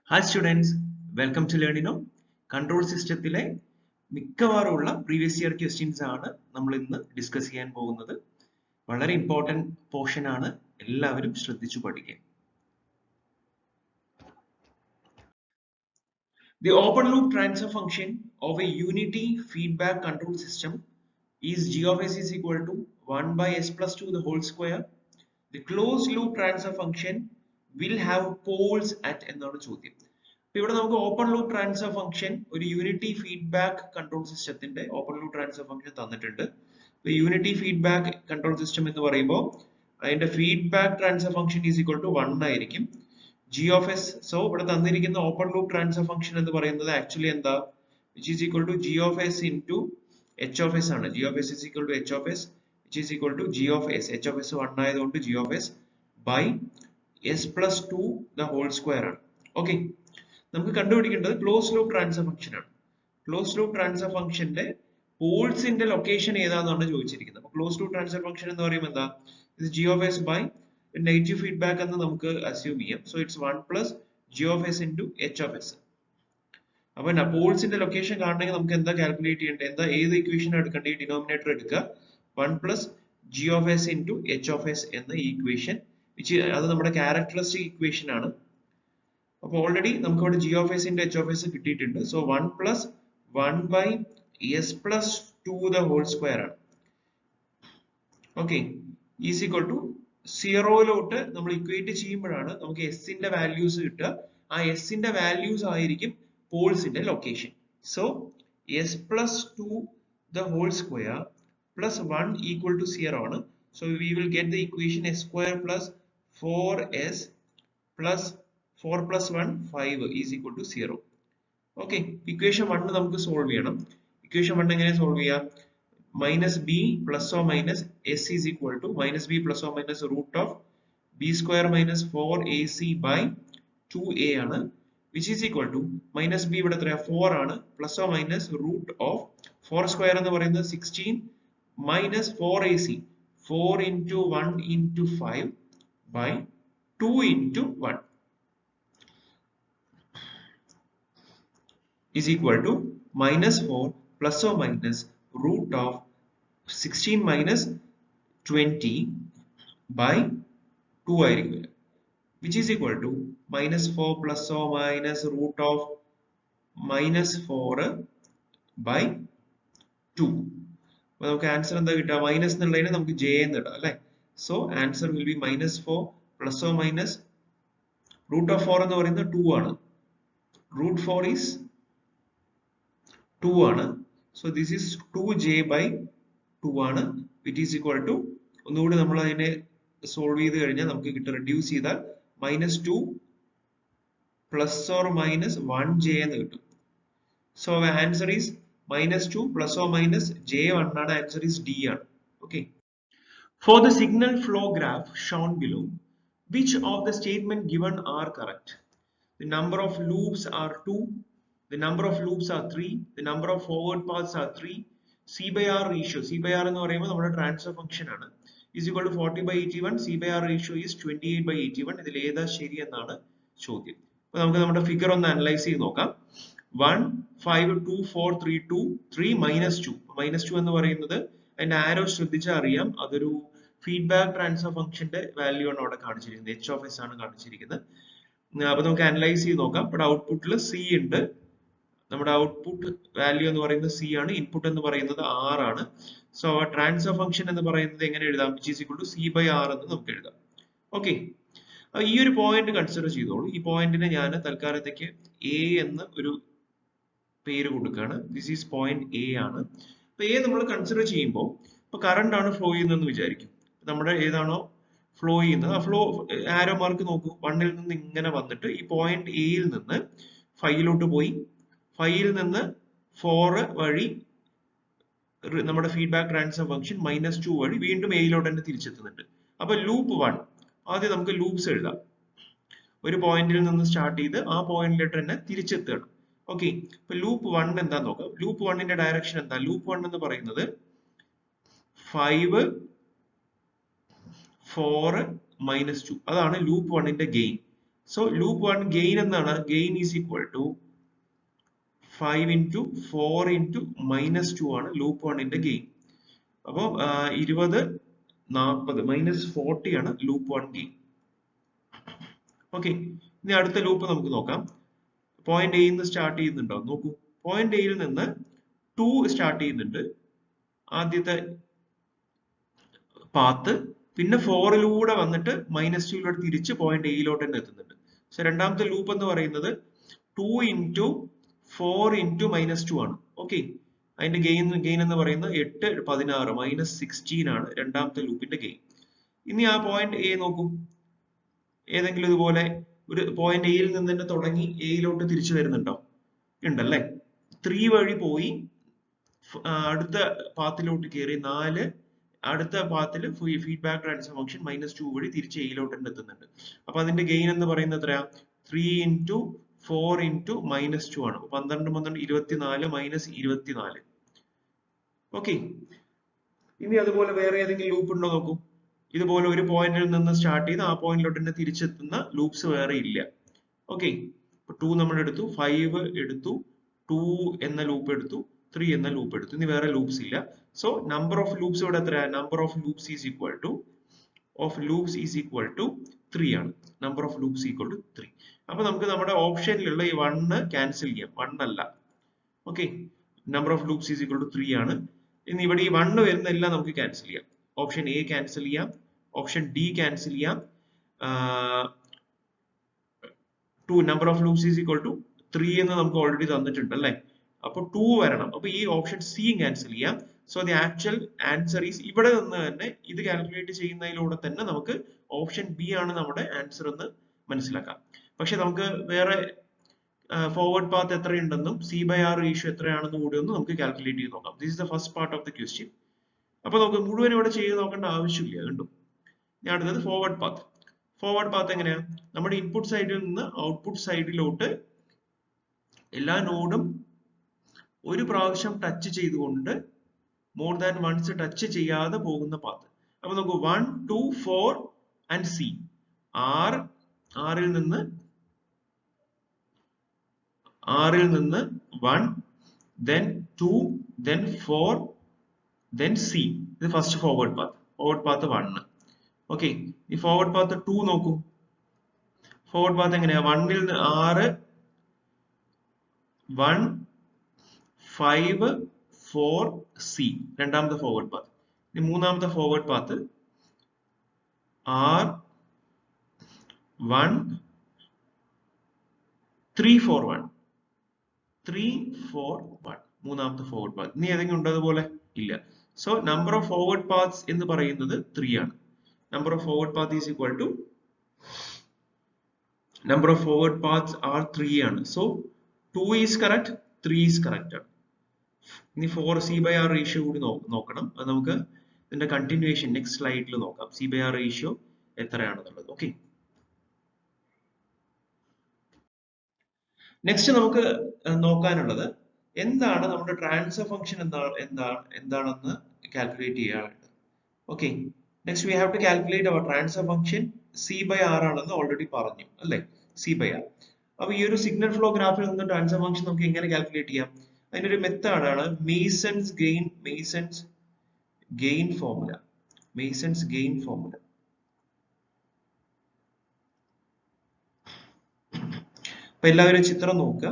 Hi students, welcome to Learnino. Control സിസ്റ്റത്തിലെ മിക്കവാറുമുള്ള previous year questions ആണ് നമ്മൾ ഇന്ന് ഡിസ്കസ് ചെയ്യാൻ പോകുന്നത്. വളരെ ഇമ്പോർട്ടന്റ് പോർഷൻ ആണ്, എല്ലാവരും ശ്രദ്ധിച്ചു പഠിക്കുക. The open loop transfer function of a unity feedback control system is g of s is equal to 1 by s plus 2 the whole square. The closed loop transfer function will have poles at എന്നാണ് ചോദ്യം. ഇവിടെ നമുക്ക് open loop transfer function ഒരു unity feedback control സിസ്റ്റത്തിന്റെ open loop transfer function തന്നിട്ടുണ്ട്. Unity feedback control system എന്ന് പറയുമ്പോൾ അതിന്റെ feedback transfer function is equal to 1 ആയിരിക്കും. ജി ഓഫ് എസ്, സോ ഇവിടെ തന്നിരിക്കുന്ന ഓപ്പൺ ലൂപ്പ് ട്രാൻസ്ഫർ ഫംഗ്ഷൻ എന്ന് പറയുന്നത് ആക്ച്വലി എന്താ, which is equal to G of S into H of S ആണ്. G of S is equal to H of S which is equal to G of S. H of S 1 ആയതുകൊണ്ട് G of S by S plus 2 the whole square ആണ്. Okay, നമുക്ക് കണ്ടുപിടിക്കേണ്ടത് close loop transfer function ആണ്. Close loop transfer ഫംഗ്ഷന്റെ പോൾസിന്റെ location ഏതാണെന്നാണ് ചോദിച്ചിരിക്കുന്നത്. അപ്പോൾ close loop transfer function എന്ന് പറയുമ്പോൾ എന്താ, G of S by negative feedback എന്ന് നമുക്ക് അസ്യൂം ചെയ്യാം. So it's 1 plus G of S into H of S. അപ്പൊ പോൾസിന്റെ ലൊക്കേഷൻ കാണണമെങ്കിൽ നമുക്ക് എന്താ കാൽക്കുലേറ്റ് ചെയ്യേണ്ടത്, എന്താ ഏത് ഇക്വേഷൻ എടുക്കേണ്ടത്, ഈ ഡിനോമിനേറ്റർ എടുക്കുക, 1 plus G of S into H of S എന്ന ഇക്വേഷൻ, അത് നമ്മുടെ ക്യാരക്ടറിസ്റ്റിക് ഇക്വേഷൻ ആണ്. അപ്പോൾ ഓൾറെഡി നമുക്ക് ഇവിടെ G of S into H of S കിട്ടിയിട്ടുണ്ട്. So 1 plus 1 by S plus 2 the whole square ആണ്. ഓക്കെ, ഈസ് ഈക്വൽ ടു 0 നമ്മൾ ഇക്വേറ്റ് ചെയ്യുമ്പോഴാണ് നമുക്ക് എസിന്റെ വാല്യൂസ് കിട്ടുക. ആ എസിന്റെ വാല്യൂസ് ആയിരിക്കും പോൾസിന്റെ location. So S plus 2 the whole square plus 1 equal to 0 ആണ്. So we will get the equation S square plus 4s plus 4 plus 1 5 is equal to 0. Okay, equation 1 നമുക്ക് സോൾവ് ചെയ്യണം. ഇക്വേഷൻ 1 എങ്ങനെ solve ചെയ്യാം, minus B plus or minus S is equal to minus B plus or minus root of B square minus 4ac by 2a ആണ്, which is equal to minus B ഇവിടെ എത്രയാ 4 ആണ്, plus or minus root of 4 square എന്ന് പറയുന്നത് 16 minus 4ac 4 into 1 into 5 by 2 into 1 is equal to minus 4 plus or minus root of 16 minus 20 by 2 ആയിരിക്കും, which is equal to minus 4 plus or minus root of minus 4 by 2. അപ്പോൾ നമുക്ക് answer എന്താ കിട്ടുക, minus എന്നുള്ളതിനെ നമുക്ക് J എന്ന് ഇടാം അല്ലെ. So answer will be minus 4 plus or minus root of 4 എന്ന് പറയുന്നത് 2 ആണ്, റൂട്ട് 4 ഈസ് 2 ആണ്. So this is 2j by 2 ആണ്, വിച്ച് ഈസ് ഈക്വൽ ടു, ഒന്നുകൂടി നമ്മൾ അതിനെ സോൾവ് ചെയ്ത് കഴിഞ്ഞാൽ നമുക്ക് കിട്ടും, റെഡ്യൂസ് ചെയ്താൽ minus 2 plus or minus 1j എന്ന് കിട്ടും. So answer is minus 2 plus or minus j1 ആണ്, ആൻസർ ഈസ് ഡി ആണ്. Okay, for the signal flow graph shown below which of the statement given are correct. The number of loops are 2, the number of loops are 3, the number of forward paths are 3, c by r ratio, c by r എന്ന് പറയുമ്പോൾ നമ്മുടെ transfer function ആണ്, is equal to 40 by 81, c by r ratio is 28 by 81. ഇതിൽ ഏതാ ശരി എന്നാണ് ചോദ്യം. അപ്പോൾ നമുക്ക് നമ്മുടെ ഫിഗർ ഒന്ന് അനലൈസ് ചെയ്ത് നോക്കാം. 1 5 2 4 3 2 3 minus 2, മൈനസ് 2 എന്ന് പറയുന്നത് അതിന്റെ ആരോ ശ്രദ്ധിച്ചാൽ അറിയാം, അതൊരു ഫീഡ്ബാക്ക് ട്രാൻസ്ഫർ ഫംഗ്ഷന്റെ വാല്യൂ ആണ് അവിടെ കാണിച്ചിരിക്കുന്നത്, എച്ച് ഓഫ് എസ് ആണ് കാണിച്ചിരിക്കുന്നത്. അപ്പൊ നമുക്ക് അനലൈസ് ചെയ്ത് നോക്കാം. ഇവിടെ ഔട്ട്പുട്ടിൽ സി ഉണ്ട്, നമ്മുടെ ഔട്ട്പുട്ട് വാല്യൂ എന്ന് പറയുന്നത് സി ആണ്, ഇൻപുട്ട് എന്ന് പറയുന്നത് ആർ ആണ്. സോ ട്രാൻസ്ഫർ ഫംഗ്ഷൻ എന്ന് പറയുന്നത് എങ്ങനെ എഴുതാം, which is equal to C by R എന്ന് നമുക്ക് എഴുതാം. ഓക്കെ, ഈ ഒരു പോയിന്റ് കൺസിഡർ ചെയ്തോളൂ. ഈ പോയിന്റിനെ ഞാൻ തൽക്കാലത്തേക്ക് എ എന്ന് ഒരു പേര് കൊടുക്കുകയാണ്. ദിസ് ഈസ് പോയിന്റ് എ ആണ്. അപ്പൊ എ നമ്മൾ കൺസിഡർ ചെയ്യുമ്പോൾ ഇപ്പൊ കറണ്ട് ആണ് ഫ്ലോ ചെയ്യുന്നതെന്ന് വിചാരിക്കും. നമ്മുടെ ഏതാണോ ഫ്ലോ ചെയ്യുന്നത് ആ ഫ്ലോ ആരോ മാർക്ക് നോക്കൂ, 1ൽ നിന്ന് ഇങ്ങനെ വന്നിട്ട് ഈ പോയിന്റ് എയിൽ നിന്ന് 5ലോട്ട് പോയി, 5ൽ നിന്ന് 4 വഴി നമ്മുടെ ഫീഡ്ബാക്ക് ട്രാൻസ്ഫർ ഫംഗ്ഷൻ മൈനസ് 2 വഴി വീണ്ടും എയിലോട്ട് തന്നെ തിരിച്ചെത്തുന്നുണ്ട്. അപ്പൊ ലൂപ്പ് 1, ആദ്യം നമുക്ക് ലൂപ്സ് എഴുതാം. ഒരു പോയിന്റിൽ നിന്ന് സ്റ്റാർട്ട് ചെയ്ത് ആ പോയിന്റിലോട്ട് തന്നെ തിരിച്ചെത്തുകയാണ്. ഓക്കെ, ഇപ്പൊ ലൂപ്പ് 1 എന്താ നോക്കാം. ലൂപ്പ് 1ന്റെ ഡയറക്ഷൻ എന്താ, ലൂപ്പ് 1 എന്ന് പറയുന്നത് 5 4 -2 അതാണ് ലൂപ്പ് 1ന്റെ ഗെയിൻ. സോ ലൂപ്പ് 1 ഗെയിൻ എന്താണ്? Gain is equal to 5 into 4 into -2 ആണ് ലൂപ്പ് 1ന്റെ ഗെയിൻ. അപ്പോൾ 20 40 -40 ആണ് ലൂപ്പ് 1 ഗെയിൻ. ഓക്കെ, ഇനി അടുത്ത ലൂപ്പ് നമുക്ക് നോക്കാം. പോയിന്റ് എയിൽ നിന്ന് സ്റ്റാർട്ട് ചെയ്യുന്നുണ്ടോ നോക്കൂ. പോയിന്റ് എയിൽ നിന്ന് 2 സ്റ്റാർട്ട് ചെയ്യുന്നുണ്ട് ആദ്യത്തെ പാത്ത്, പിന്നെ 4ലൂടെ വന്നിട്ട് -2ലൂടെ തിരിച്ച് പോയിന്റ് എയിലോട്ട് തന്നെ എത്തുന്നുണ്ട്. സോ രണ്ടാമത്തെ ലൂപ്പ് എന്ന് പറയുന്നത് 2 into 4 into -2 ആണ്. ഓക്കെ, അതിന്റെ ഗെയിൻ എന്ന് പറയുന്നത് 8 16 -16 ആണ് രണ്ടാമത്തെ ലൂപ്പിന്റെ ഗെയിൻ. ഇനി ആ പോയിന്റ് എ നോക്കൂ. ഏതെങ്കിലും ഇതുപോലെ ഒരു പോയിന്റ് എയിൽ നിന്ന് തന്നെ തുടങ്ങി എയിലോട്ട് തിരിച്ചു വരുന്നുണ്ടോ? ഉണ്ടല്ലേ. 3 വഴി പോയി അടുത്ത പാത്തിലോട്ട് കയറി 4 അടുത്ത പാത്തിൽ ഫീഡ്ബാക്ക് ട്രാൻസ്ഫർ ഫംഗ്ഷൻ -2 വഴി തിരിച്ച് എയിലോട്ട് തന്നെ എത്തുന്നുണ്ട്. അപ്പൊ അതിന്റെ ഗെയിൻ എന്ന് പറയുന്നത് എത്രയാ? 3 into 4 into -2 ആണ്. 12 12 24 -24. ഓക്കെ, ഇനി അതുപോലെ വേറെ ഏതെങ്കിലും ലൂപ്പ് ഉണ്ടോ നോക്കൂ. ഇതുപോലെ ഒരു പോയിന്റിൽ നിന്ന് സ്റ്റാർട്ട് ചെയ്ത് ആ പോയിന്റിലോട്ട് തന്നെ തിരിച്ചെത്തുന്ന ലൂപ്സ് വേറെ ഇല്ല. ഓക്കെ, 2 നമ്മൾ എടുത്തു, 5 എടുത്തു, 2 എന്ന ലൂപ്പ് എടുത്തു, 3 എന്ന ലൂപ്പ് എടുത്തു. ഇനി വേറെ ലൂപ്സ് ഇല്ല. സോ നമ്പർ ഓഫ് ലൂപ്സ് ഇവിടെ എത്രയാണ്? Number of loops is equal to 3 ആണ്. Number of loops equal to 3. അപ്പൊ നമുക്ക് നമ്മുടെ ഓപ്ഷനിലുള്ള ഈ 1 ക്യാൻസൽ ചെയ്യാം. 1 അല്ല. Okay, number of loops is equal to 3 ആണ്. ഇനി ഇവിടെ ഈ 1 വരുന്ന എല്ലാം നമുക്ക് ക്യാൻസൽ ചെയ്യാം. ഓപ്ഷൻ എ ക്യാൻസൽ ചെയ്യാം, ഓപ്ഷൻ ഡി ക്യാൻസൽ ചെയ്യാം. 2 number of loops is equal to 3 എന്ന് നമുക്ക് ഓൾറെഡി തന്നിട്ടുണ്ട് അല്ലേ. അപ്പൊ 2 വരണം. അപ്പൊ ഈ ഓപ്ഷൻ സി ക്യാൻസൽ ചെയ്യാം. So the actual answer is ഇവിടെ നിന്ന് തന്നെ ഇത് കാൽക്കുലേറ്റ് ചെയ്യുന്നതിലൂടെ തന്നെ നമുക്ക് ഓപ്ഷൻ ബി ആണ് നമ്മുടെ ആൻസർ എന്ന് മനസ്സിലാക്കാം. പക്ഷെ നമുക്ക് വേറെ ഫോർവേഡ് പാത്ത് എത്രയുണ്ടെന്നും C/R റേഷ്യോ എത്രയാണെന്നും കൂടി ഒന്ന് നമുക്ക് കാൽക്കുലേറ്റ് ചെയ്ത് നോക്കാം. This is the first part of the question. അപ്പൊ നമുക്ക് മുഴുവൻ ഇവിടെ ചെയ്ത് നോക്കേണ്ട ആവശ്യമില്ല. കണ്ടു. ഇനി അടുത്തത് ഫോർവേഡ് പാത്ത്. ഫോർവേഡ് പാത്ത് എങ്ങനെയാ? നമ്മുടെ ഇൻപുട്ട് സൈഡിൽ നിന്ന് ഔട്ട്പുട്ട് സൈഡിലോട്ട് എല്ലാ നോഡും ഒരു പ്രാവശ്യം ടച്ച് ചെയ്തുകൊണ്ട് മോർ ദാൻ വൺസ് ടച്ച് ചെയ്യാതെ പോകുന്ന പാത്ത്. അപ്പൊ നമുക്ക് 1 2 4 ആൻഡ് സി. ആറിൽ നിന്ന് 1 then 2 then 4 then C. ഇത് first forward path. Forward path 1. Okay, ഈ ഫോർവേഡ് പാത്ത് 2 നോക്കൂ. ഫോർവേഡ് പാത്ത് എങ്ങനെയാ? 1ൽ നിന്ന് 6 1 5 4 C. രണ്ടാമത്തെ ഫോർവേഡ് പാത്ത്. ഇനി മൂന്നാമത്തെ ഫോർവേഡ് പാത്ത് R 1 3 4 1 3 4 1. മൂന്നാമത്തെ ഫോർവേഡ് പാത്ത്. ഇനി ഏതെങ്കിലും ഉണ്ടോ അതുപോലെ? ഇല്ല. So number of forward paths എന്ന് പറയുന്നത് 3 ആണ്. Number of forward path is equal to number of forward paths are 3 ആണ്. So 2 is correct, 3 is correct ആണ്. ഇനി 4 C/R റേഷ്യോ കൂടി നോക്കണം. അത് നമുക്ക് ഇതിന്റെ കണ്ടിന്യൂവേഷൻ നെക്സ്റ്റ് സ്ലൈഡിൽ നോക്കാം. C/R ratio എത്രയാണെന്നുള്ളത്. ഓക്കെ, നെക്സ്റ്റ് നമുക്ക് നോക്കാനുള്ളത് എന്താണ് നമ്മുടെ ട്രാൻസ്ഫർ ഫംഗ്ഷൻ എന്താണെന്ന് കാൽക്കുലേറ്റ് ചെയ്യാനുണ്ട്. Okay, next we have to calculate our transfer function. C/R ആണെന്ന് ഓൾറെഡി പറഞ്ഞു അല്ലേ. C/R. അപ്പൊ ഈ ഒരു സിഗ്നൽ ഫ്ലോ ഗ്രാഫിൽ നിന്ന് ട്രാൻസ്ഫർ ഫംഗ്ഷൻ നമുക്ക് എങ്ങനെ കാൽക്കുലേറ്റ് ചെയ്യാം? അതിനൊരു മെത്തേഡാണ് മേസൺസ് ഗെയിൻ ഫോർമുല. അപ്പൊ എല്ലാവരും ചിത്രം നോക്കുക.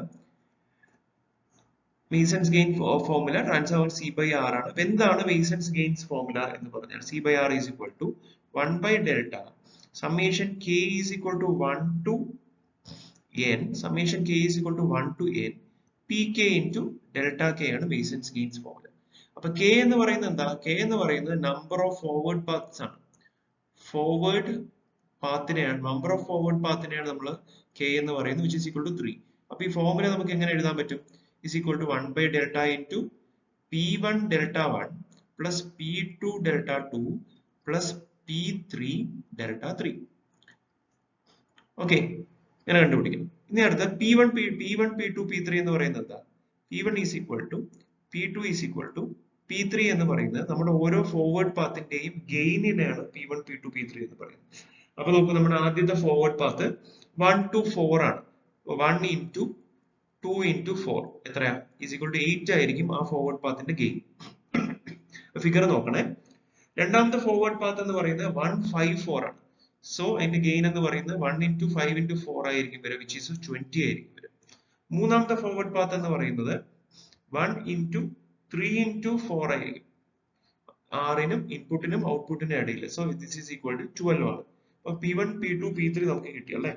Masons gain formula transfer function C/R ആണ്. അപ്പൊ എന്താണ് മേസൺസ് ഗെയിൻസ് ഫോർമുല എന്ന് പറഞ്ഞാൽ? C/R is equal to 1/delta summation k is equal to 1 to n summation k is equal to 1 to n pk into delta k ആണ് masons gains formula. അപ്പൊ k എന്ന് പറയുന്നത് എന്താ? k എന്ന് പറയുന്നത് number of forward paths ആണ്. Number of forward പാത്തിനെയാണ് നമ്മൾ k എന്ന് പറയുന്നത്, which is equal to 3. അപ്പൊ ഈ ഫോർമുല നമുക്ക് എങ്ങനെ എഴുതാൻ പറ്റും? is equal to 1/delta into p1 delta 1 plus p2 delta 2 plus p3 delta 3. Okay, ഇങ്ങനെ കണ്ടുപിടിക്കണം. ഇനി അടുത്ത P1 P2 P3 എന്ന് പറയുന്നത് എന്താ? P1 is equal to P2 is equal to P3 എന്ന് പറയുന്നത് നമ്മുടെ ഓരോ ഫോർവേഡ് പാത്തിന്റെയും ഗെയിനിനെയാണ് P1 P2 P3 എന്ന് പറയുന്നത്. അപ്പൊ നമുക്ക് നമ്മുടെ ആദ്യത്തെ ഫോർവേഡ് പാത്ത് 1 to 4 ആണ്. 1 into 2 into 4 എത്രയാ? Is equal to 8 ആയിരിക്കും ആ ഫോർവേഡ് പാത്തിന്റെ ഗെയിൻ. ഫിഗർ നോക്കണേ. രണ്ടാമത്തെ ഫോർവേഡ് പാത്ത് എന്ന് പറയുന്നത് 154 ആണ്. സോ അതിന്റെ ഗെയിൻ എന്ന് പറയുന്നത് 1 into 5 into 4 ആയിരിക്കും വരിക, വിച്ച് ഈസ് 20 ആയിരിക്കും വരിക. മൂന്നാമത്തെ ഫോർവേഡ് പാത്ത് എന്ന് പറയുന്നത് 1 into 3 into 4 ആയിരിക്കും. ആറിനും ഇൻപുട്ടിനും ഔട്ട്പുട്ടിനും ഇടയിൽ. So this is equal to 12 ആണ്. അപ്പൊ P1, P2, P3 നമുക്ക് കിട്ടി അല്ലേ?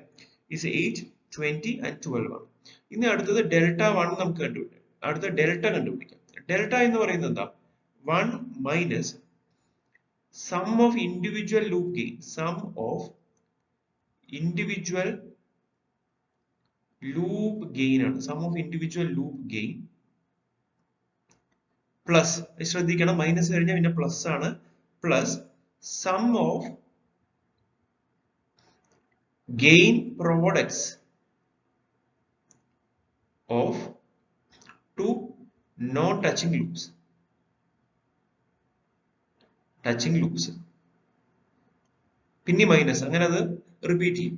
ഈസ് 8, 20 and 12 ആണ്. ഇനി അടുത്തത് ഡെൽറ്റ 1 നമുക്ക് കണ്ടുപിടിക്കാം. അടുത്ത ഡെൽറ്റ കണ്ടുപിടിക്കാം. ഡെൽറ്റ എന്ന് പറയുന്നത് എന്താ? 1 minus sum of individual loop gain, sum of individual loop gain ആണ്. Sum of individual loop gain plus, ശ്രദ്ധിക്കണം മൈനസ് കഴിഞ്ഞാൽ പിന്നെ പ്ലസ് ആണ്, plus sum of gain products of two non touching loops. Touching loops പിന്നെ minus, അങ്ങനെ അത് repeat ചെയ്യും.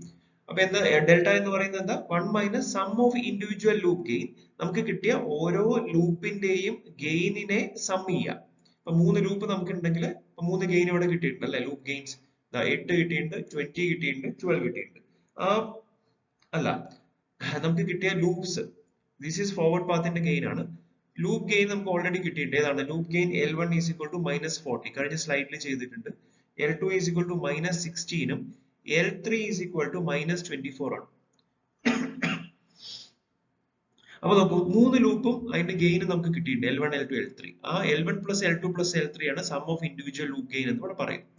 അപ്പൊ എന്താ ഡെൽറ്റ എന്ന് പറയുന്നത് എന്താ? 1 minus sum of individual loop gain. നമുക്ക് കിട്ടിയ ഓരോ ലൂപ്പിന്റെയും ഗെയിനിനെ സം ചെയ്യാം. ഇപ്പൊ 3 ലൂപ്പ് നമുക്ക് ഉണ്ടെങ്കിൽ 3 ഗെയിൻ ഇവിടെ കിട്ടിയിട്ടുണ്ട് അല്ലെ? ലൂപ്പ് ഗെയിൻസ് 8 കിട്ടിയിട്ടുണ്ട്, 20 കിട്ടിയിട്ടുണ്ട്, 12 കിട്ടിയിട്ടുണ്ട്. അല്ല, നമുക്ക് കിട്ടിയ ലൂപ്സ്, ദിസ് ഈസ് ഫോർവേഡ് പാത്തിന്റെ ഗെയിൻ ആണ്. ലൂപ്പ് ഗെയിൻ നമുക്ക് ഓൾറെഡി കിട്ടിയിട്ടുണ്ട്. ഏതാണ്? Loop gain L1 is equal to -40 കഴിഞ്ഞ സ്ലൈഡിൽ ചെയ്തിട്ടുണ്ട്. L2 ഈസ് ഈക്വൽ ടു -16 ഉം L3 ഈസ് ഈക്വൽ ടു -24 ആണ്. അപ്പൊ നോക്കൂ, 3 ലൂപ്പും അതിന്റെ ഗെയിൻ നമുക്ക് കിട്ടിയിട്ടുണ്ട്. L1, L2, L3. ആ L1 plus L2 plus L3 ആണ് sum of individual loop gain എന്ന് ഇവിടെ പറയുന്നത്.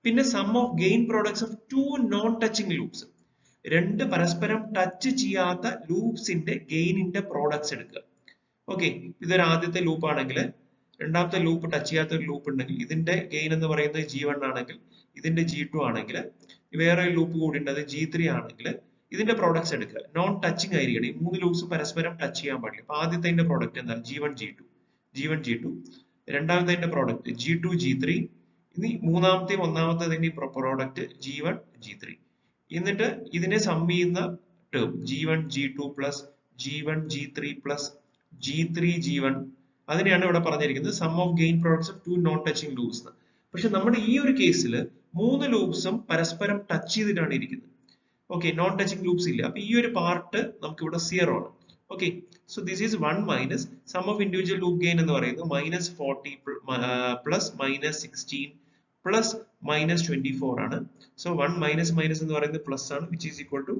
പിന്നെ sum of gain products of 2 non touching loops. 2 പരസ്പരം ടച്ച് ചെയ്യാത്ത ലൂപ്സിന്റെ ഗെയിനിന്റെ പ്രോഡക്ട്സ് എടുക്കുക. ഓക്കെ, ഇതൊരു ആദ്യത്തെ ലൂപ്പ് ആണെങ്കിൽ, രണ്ടാമത്തെ ലൂപ്പ് ടച്ച് ചെയ്യാത്ത ഒരു ലൂപ്പ് ഉണ്ടെങ്കിൽ ഇതിന്റെ ഗെയിൻ എന്ന് പറയുന്നത് G1 ആണെങ്കിൽ, ഇതിന്റെ G2 ആണെങ്കിൽ, വേറെ ഒരു ലൂപ്പ് കൂടി ഉണ്ട് അത് G3 ആണെങ്കിൽ ഇതിന്റെ പ്രോഡക്ട്സ് എടുക്കുക. നോൺ ടച്ചിങ് ആയിരിക്കണം. ഈ 3 ലൂപ്സ് പരസ്പരം ടച്ച് ചെയ്യാൻ പാടില്ല. അപ്പൊ ആദ്യത്തെ പ്രോഡക്റ്റ് എന്താണ്? G1, G2, G1, G2. രണ്ടാമത്തെ പ്രോഡക്റ്റ് G2, G3. ഇനി മൂന്നാമത്തെയും ഒന്നാമത്തെ പ്രോഡക്റ്റ് G1, G3. എന്നിട്ട് ഇതിനെ സം ചെയ്യുന്ന term G1, G2 plus G1, G3 plus G3, G1. അതിനെയാണ് ഇവിടെ പറഞ്ഞിരിക്കുന്നത് sum of gain products of 2 non touching loops. പക്ഷെ നമ്മുടെ ഈ ഒരു കേസിൽ 3 ലൂപ്സും പരസ്പരം ടച്ച് ചെയ്തിട്ടാണ് ഇരിക്കുന്നത്. ഓക്കെ, നോൺ ടച്ചിങ് ലൂപ്സ് ഇല്ല. അപ്പൊ ഈ ഒരു പാർട്ട് നമുക്ക് ഇവിടെ 0 ആണ്. Okay, so this is 1 minus sum of individual loop gain എന്ന് പറയുന്നത് -40 പ്ലസ് -16 പ്ലസ് -24 ആണ്. സോ 1 മൈനസ് മൈനസ് എന്ന് പറയുന്നത് പ്ലസ് ആണ്, വിച്ച് ഈസ് ഈക്വൽ ടു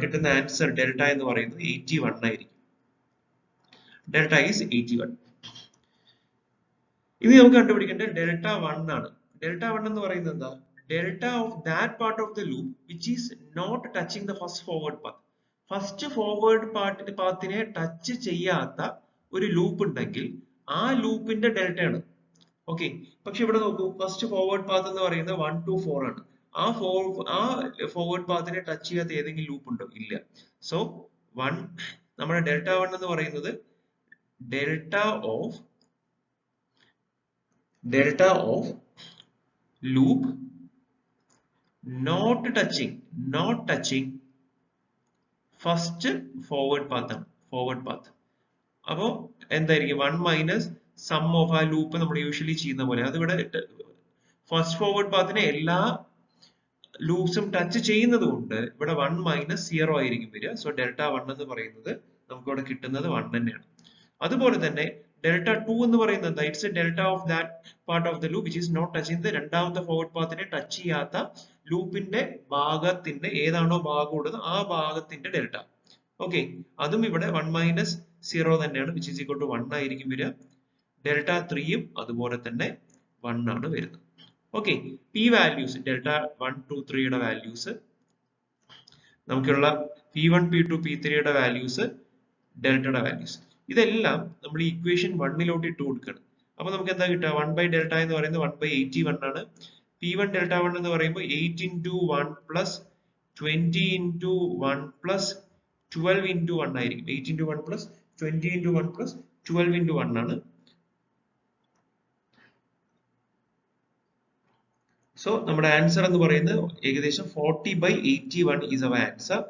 കിട്ടുന്ന ആൻസർ ഡെൽറ്റ എന്ന് പറയുന്നത് 81 ആയിരിക്കും. Delta is 81. ഇനി നമുക്ക് കണ്ടുപിടിക്കേണ്ടത് ഡെൽറ്റ 1 ആണ്. ഡെൽറ്റ 1 എന്ന് പറയുന്നത് എന്താ? Delta of that part of the loop which is not touching the first forward path. First forward പാത്തിനെ ടച്ച് ചെയ്യാത്ത ഒരു ലൂപ്പ് ഉണ്ടെങ്കിൽ ആ ലൂപ്പിന്റെ ഡെൽറ്റ ആണ്. ഓക്കെ, പക്ഷെ ഇവിടെ നോക്കൂ, ഫസ്റ്റ് ഫോർവേഡ് പാത്ത് എന്ന് പറയുന്നത് 1 to 4 ആണ്. ആ ഫോർവേഡ് പാത്തിനെ ടച്ച് ചെയ്യാത്ത ഏതെങ്കിലും ലൂപ്പ് ഉണ്ടോ? ഇല്ല. സോ നമ്മുടെ ഡെൽറ്റ 1 എന്ന് പറയുന്നത് delta of loop not touching first forward path. അപ്പോ എന്തായിരിക്കും? 1 മൈനസ് സം ഓഫ് ആ ലൂപ്പ് നമ്മൾ യൂഷ്വലി ചെയ്യുന്ന പോലെ. അതിവിടെ ഫസ്റ്റ് ഫോർവേഡ് പാത്തിനെ എല്ലാ ലൂപ്സും ടച്ച് ചെയ്യുന്നത് കൊണ്ട് ഇവിടെ 1 മൈനസ് 0 ആയിരിക്കും വരിക. സോ ഡെൽറ്റ 1 എന്ന് പറയുന്നത് നമുക്ക് ഇവിടെ കിട്ടുന്നത് 1 തന്നെയാണ്. അതുപോലെ തന്നെ ഡെൽറ്റ 2 എന്ന് പറയുന്നത് എന്താ? It's a delta of that part of the loop which is not touching. രണ്ടാമത്തെ ഫോർവേഡ് പാത്തിനെ ടച്ച് ചെയ്യാത്ത ലൂപ്പിന്റെ ഭാഗത്തിന്റെ ഏതാണോ ഭാഗം ഉള്ളത് ആ ഭാഗത്തിന്റെ ഡെൽറ്റ. ഓക്കെ, അതും ഇവിടെ 1 മൈനസ് 0 തന്നെയാണ്, വിച്ച് ഈസ് ഈക്വൽ ടു 1 ആയിരിക്കും വരിക. ഡെൽറ്റ 3യും അതുപോലെ തന്നെ 1 ആണ് വരുന്നത്. ഓക്കെ, പി വാല്യൂസ് ഡെൽറ്റ 1, 2, 3യുടെ വാല്യൂസ്, നമുക്കുള്ള P1, P2, P3യുടെ വാല്യൂസ്, ഡെൽറ്റയുടെ വാല്യൂസ്, ഇതെല്ലാം നമ്മൾ ഇക്വേഷൻ 1ലോട്ട് ഇട്ട് കൊടുക്കണം. അപ്പൊ നമുക്ക് എന്താ കിട്ടുക? 1 ബൈ ഡെൽറ്റ എന്ന് പറയുന്നത് 1/81 ആണ്. P1 ഡെൽറ്റ 1 എന്ന് പറയുമ്പോൾ 8 into 1 plus 20 into 1 plus 12 into 1 ആയിരിക്കും. 8 into 1 plus 20 into 1 plus 12 into 1 ആണ്. സോ നമ്മുടെ ആൻസർ എന്ന് പറയുന്നത് ഏകദേശം 40/81 ഈസ് അവർ ആൻസർ.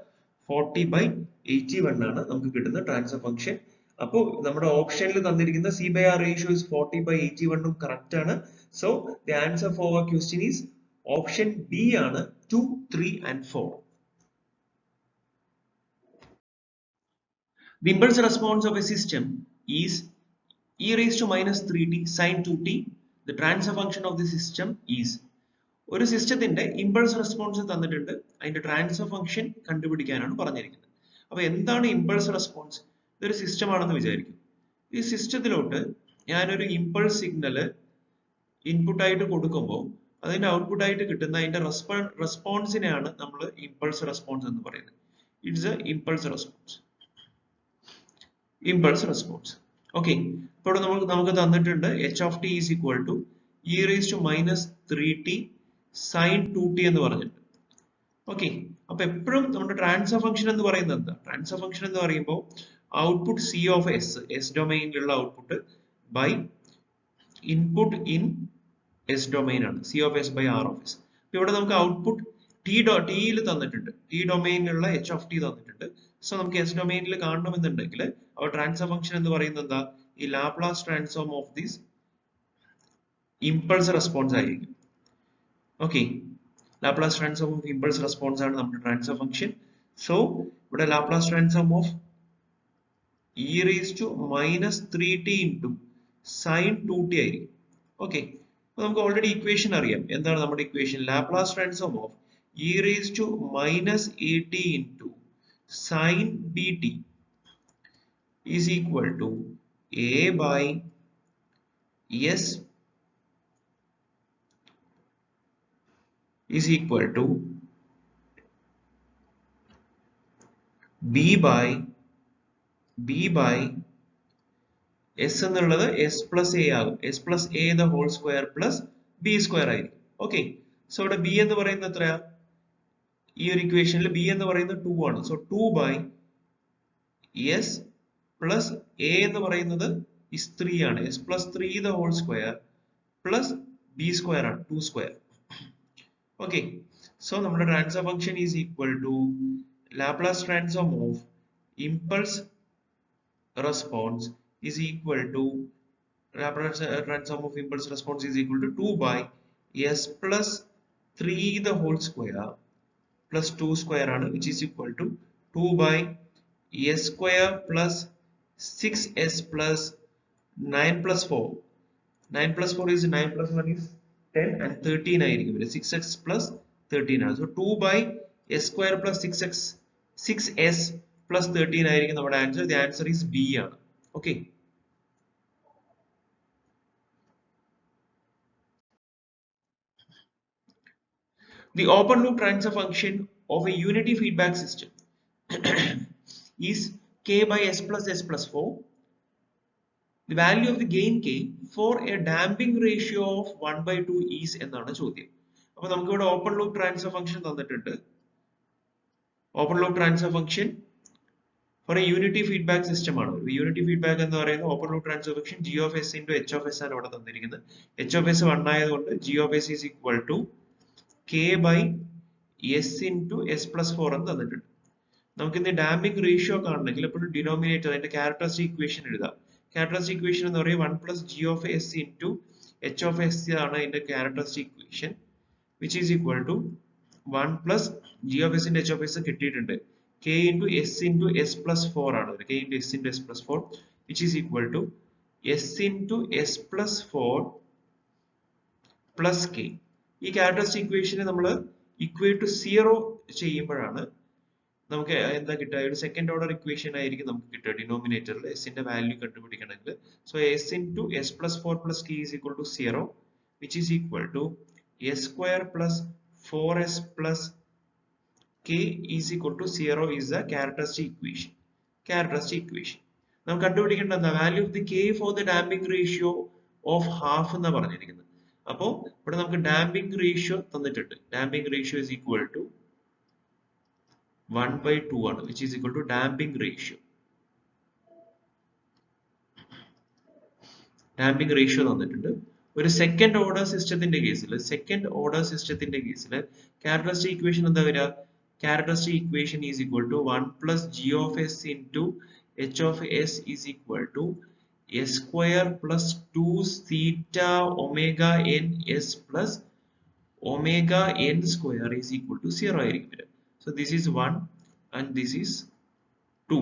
40/81 ആണ് നമുക്ക് കിട്ടുന്ന ട്രാൻസ്ഫർ ഫംഗ്ഷൻ. അപ്പോൾ നമ്മുടെ ഓപ്ഷനിൽ തന്നിരിക്കുന്ന C/R റേഷ്യോ ഇസ് 40/81 കറക്റ്റ് ആണ്. So the answer for our question is option B ആണ് 2, 3 and 4. The impulse response of a system is e raised to minus 3t sin 2t. The transfer function of the system is. ഒരു സിസ്റ്റത്തിന്റെ impulse response തന്നിട്ടുണ്ട്, അതിന്റെ transfer function കണ്ടുപിടിക്കാനാണ് പറഞ്ഞിരിക്കുന്നത്. അപ്പൊ എന്താണ് impulse response? ഇതൊരു system ആണെന്ന് വിചാരിക്കും. ഈ സിസ്റ്റത്തിലോട്ട് ഞാനൊരു ഇമ്പൾസ് സിഗ്നല് ഇൻപുട്ട് ആയിട്ട് കൊടുക്കുമ്പോൾ അതിന്റെ ഔട്ട്പുട്ട് ആയിട്ട് കിട്ടുന്ന അതിന്റെ റെസ്പോൺസിനെയാണ് നമ്മൾ ഇമ്പൾസ് റെസ്പോൺസ് എന്ന് പറയുന്നത്. It's A impulse response. Impulse response. Okay, ഇപ്പോൾ നമുക്ക് തന്നിട്ടുണ്ട് h of t is equal to e raised to minus 3t sin 2t എന്ന് പറഞ്ഞിട്ട്. ഓക്കെ, അപ്പൊ എപ്പോഴും നമ്മുടെ ട്രാൻസ്ഫർ ഫംഗ്ഷൻ എന്ന് പറയുന്നത് എന്താ? ട്രാൻസ്ഫർ ഫംഗ്ഷൻ എന്ന് പറയുമ്പോൾ ഔട്ട്പുട്ട് c of s ഡൊമൈനിലുള്ള output by input in s domain ആണ്, c of s by r of s. അപ്പൊ ഇവിടെ നമുക്ക് ഔട്ട്പുട്ട് ടിയിൽ തന്നിട്ടുണ്ട്, ടി ഡൊമൈനിലുള്ള h of t തന്നിട്ടുണ്ട്. സോ നമുക്ക് s ഡൊമൈനിൽ കാണണമെന്നുണ്ടെങ്കിൽ our ട്രാൻസ്ഫർ ഫംഗ്ഷൻ എന്ന് പറയുന്നത് എന്താ? ഈ Laplace transform of this impulse response ആയിരിക്കും. Okay, Laplace transform of impulse response ആണ് നമ്മുടെ ട്രാൻസ്ഫർ ഫംഗ്ഷൻ. സോ ഇവിടെ Laplace transform of e raised to minus 3t into sin 2t ആയിരിക്കും. ഓക്കെ, അപ്പൊ നമുക്ക് ഓൾറെഡി ഇക്വേഷൻ അറിയാം. എന്താണ് നമ്മുടെ equation? Laplace transform of e raised to minus 8t into sin bt is equal to a by s is equal to b by s എന്നുള്ളത് s plus a ആകും. s plus a the whole square plus b square ആയിരിക്കും. Okay, so ഇവിടെ b എന്ന് പറയുന്നത് എത്രയാ? ഈ ഒരു ഇക്വേഷനിൽ b എന്ന് പറയുന്നത് 2 ആണ്. So 2 by s plus a എന്ന് പറയുന്നത് is 3 ആണ്. s plus 3 the whole square plus b square ആണ്, 2 square. ഓക്കെ, സോ നമ്മുടെ transfer function is equal to Laplace transform of impulse response is equal to Laplace transform of impulse response is equal to 2 by s plus 3 the whole square plus 2 square ആണ്, which is equal to 2 by s square plus 6s plus 9 plus 4. 9 plus 4 is 9 plus 1 is 10 and 13 ആയിരിക്കും. 6x plus 13 ആണ്. So 2 by s square plus 6s plus 13 ആയിരിക്കും നമ്മുടെ answer. The answer is B ആണ്. Okay. The open loop transfer function of a unity feedback system is k by s plus 4. The value of the gain k for a damping ratio of 1/2 is എന്നാണ് ചോദ്യം. അപ്പോൾ നമുക്ക് ഇവിടെ open loop transfer function തന്നിട്ടുണ്ട്. Open loop transfer function four A unity feedback system ആണ്. Unity feedback എന്ന് പറയുന്നത് open loop transfer function g of s into h of s ആണ് ഇവിടെ തന്നിരിക്കുന്നത്. h of s 1 ആയതുകൊണ്ട് g of s is equal to k by s into s plus 4 എന്ന് തന്നിട്ടുണ്ട്. നമുക്ക് ഇന്ന് ഡാമ്പിംഗ് റേഷ്യോ കാണണമെങ്കിൽ എപ്പോഴും ഡിനോമിനേറ്റർ അതിന്റെ ക്യാരക്ടറിസ്റ്റിക് ഇക്വേഷൻ എഴുതാം. ക്യാരക്ടറിസ്റ്റിക് ഇക്വേഷൻ എന്ന് പറയുന്നത് 1 plus g of s into h of s ആണ് അതിന്റെ characteristic equation, which is equal to 1 plus g of s into h of s കിട്ടിയിട്ടുണ്ട്. k into s into s plus 4 ആണ്. k into s into s plus 4 which is equal to s into s plus 4 plus k. ഈ characteristic ഇക്വേഷനെ നമ്മൾ equate to 0 ചെയ്യുമ്പോഴാണ് നമുക്ക് എന്താ കിട്ടുക? ഒരു second order equation ആയിരിക്കും നമുക്ക് കിട്ടുക ഡിനോമിനേറ്ററിൽ s ന്റെ വാല്യൂ കണ്ടുപിടിക്കണമെങ്കിൽ. So s into s plus 4 plus k is equal to 0, which is equal to s square plus 4s plus k is equal to 0 is the characteristic equation. നമുക്ക് കണ്ടുപിടിക്കേണ്ട എന്താ? Value of the k for the damping ratio of half എന്നാ പറഞ്ഞിരിക്കുന്നത്. അപ്പോൾ ഇവിടെ നമുക്ക് damping ratio തന്നിട്ടുണ്ട്. Damping ratio is equal to 1/2 ആണ്, which is equal to damping ratio. Damping ratio തന്നിട്ടുണ്ട്. ഒരു സെക്കൻഡ് ഓർഡർ സിസ്റ്റത്തിന്റെ കേസിൽ ക്യാരക്ടറിസ്റ്റിക് ഇക്വേഷൻ എന്താ വരിക? Characteristic equation is equal to 1 plus G of S into H of S is equal to S square plus 2 theta omega N S plus omega N square is equal to 0 ആയിരിക്കും വരിക. So this is 1 and this is 2.